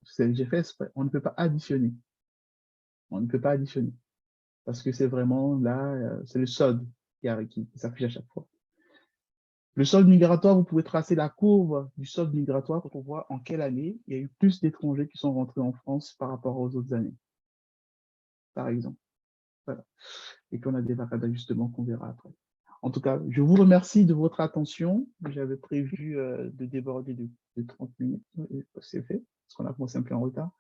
j'ai fait exprès, on ne peut pas additionner. On ne peut pas additionner parce que c'est vraiment là, c'est le solde qui s'affiche à chaque fois. Le solde migratoire, vous pouvez tracer la courbe du solde migratoire pour voir en quelle année il y a eu plus d'étrangers qui sont rentrés en France par rapport aux autres années, par exemple. Voilà. Et qu'on a des variables d'ajustement qu'on verra après. En tout cas, je vous remercie de votre attention. J'avais prévu de déborder de 30 minutes. C'est fait, parce qu'on a commencé un peu en retard.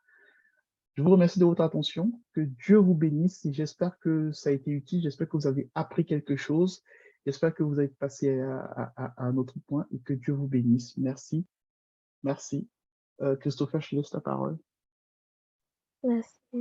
Je vous remercie de votre attention. Que Dieu vous bénisse. J'espère que ça a été utile. J'espère que vous avez appris quelque chose. J'espère que vous avez passé à un autre point et que Dieu vous bénisse. Merci. Merci. Christopher, je te laisse la parole. Merci.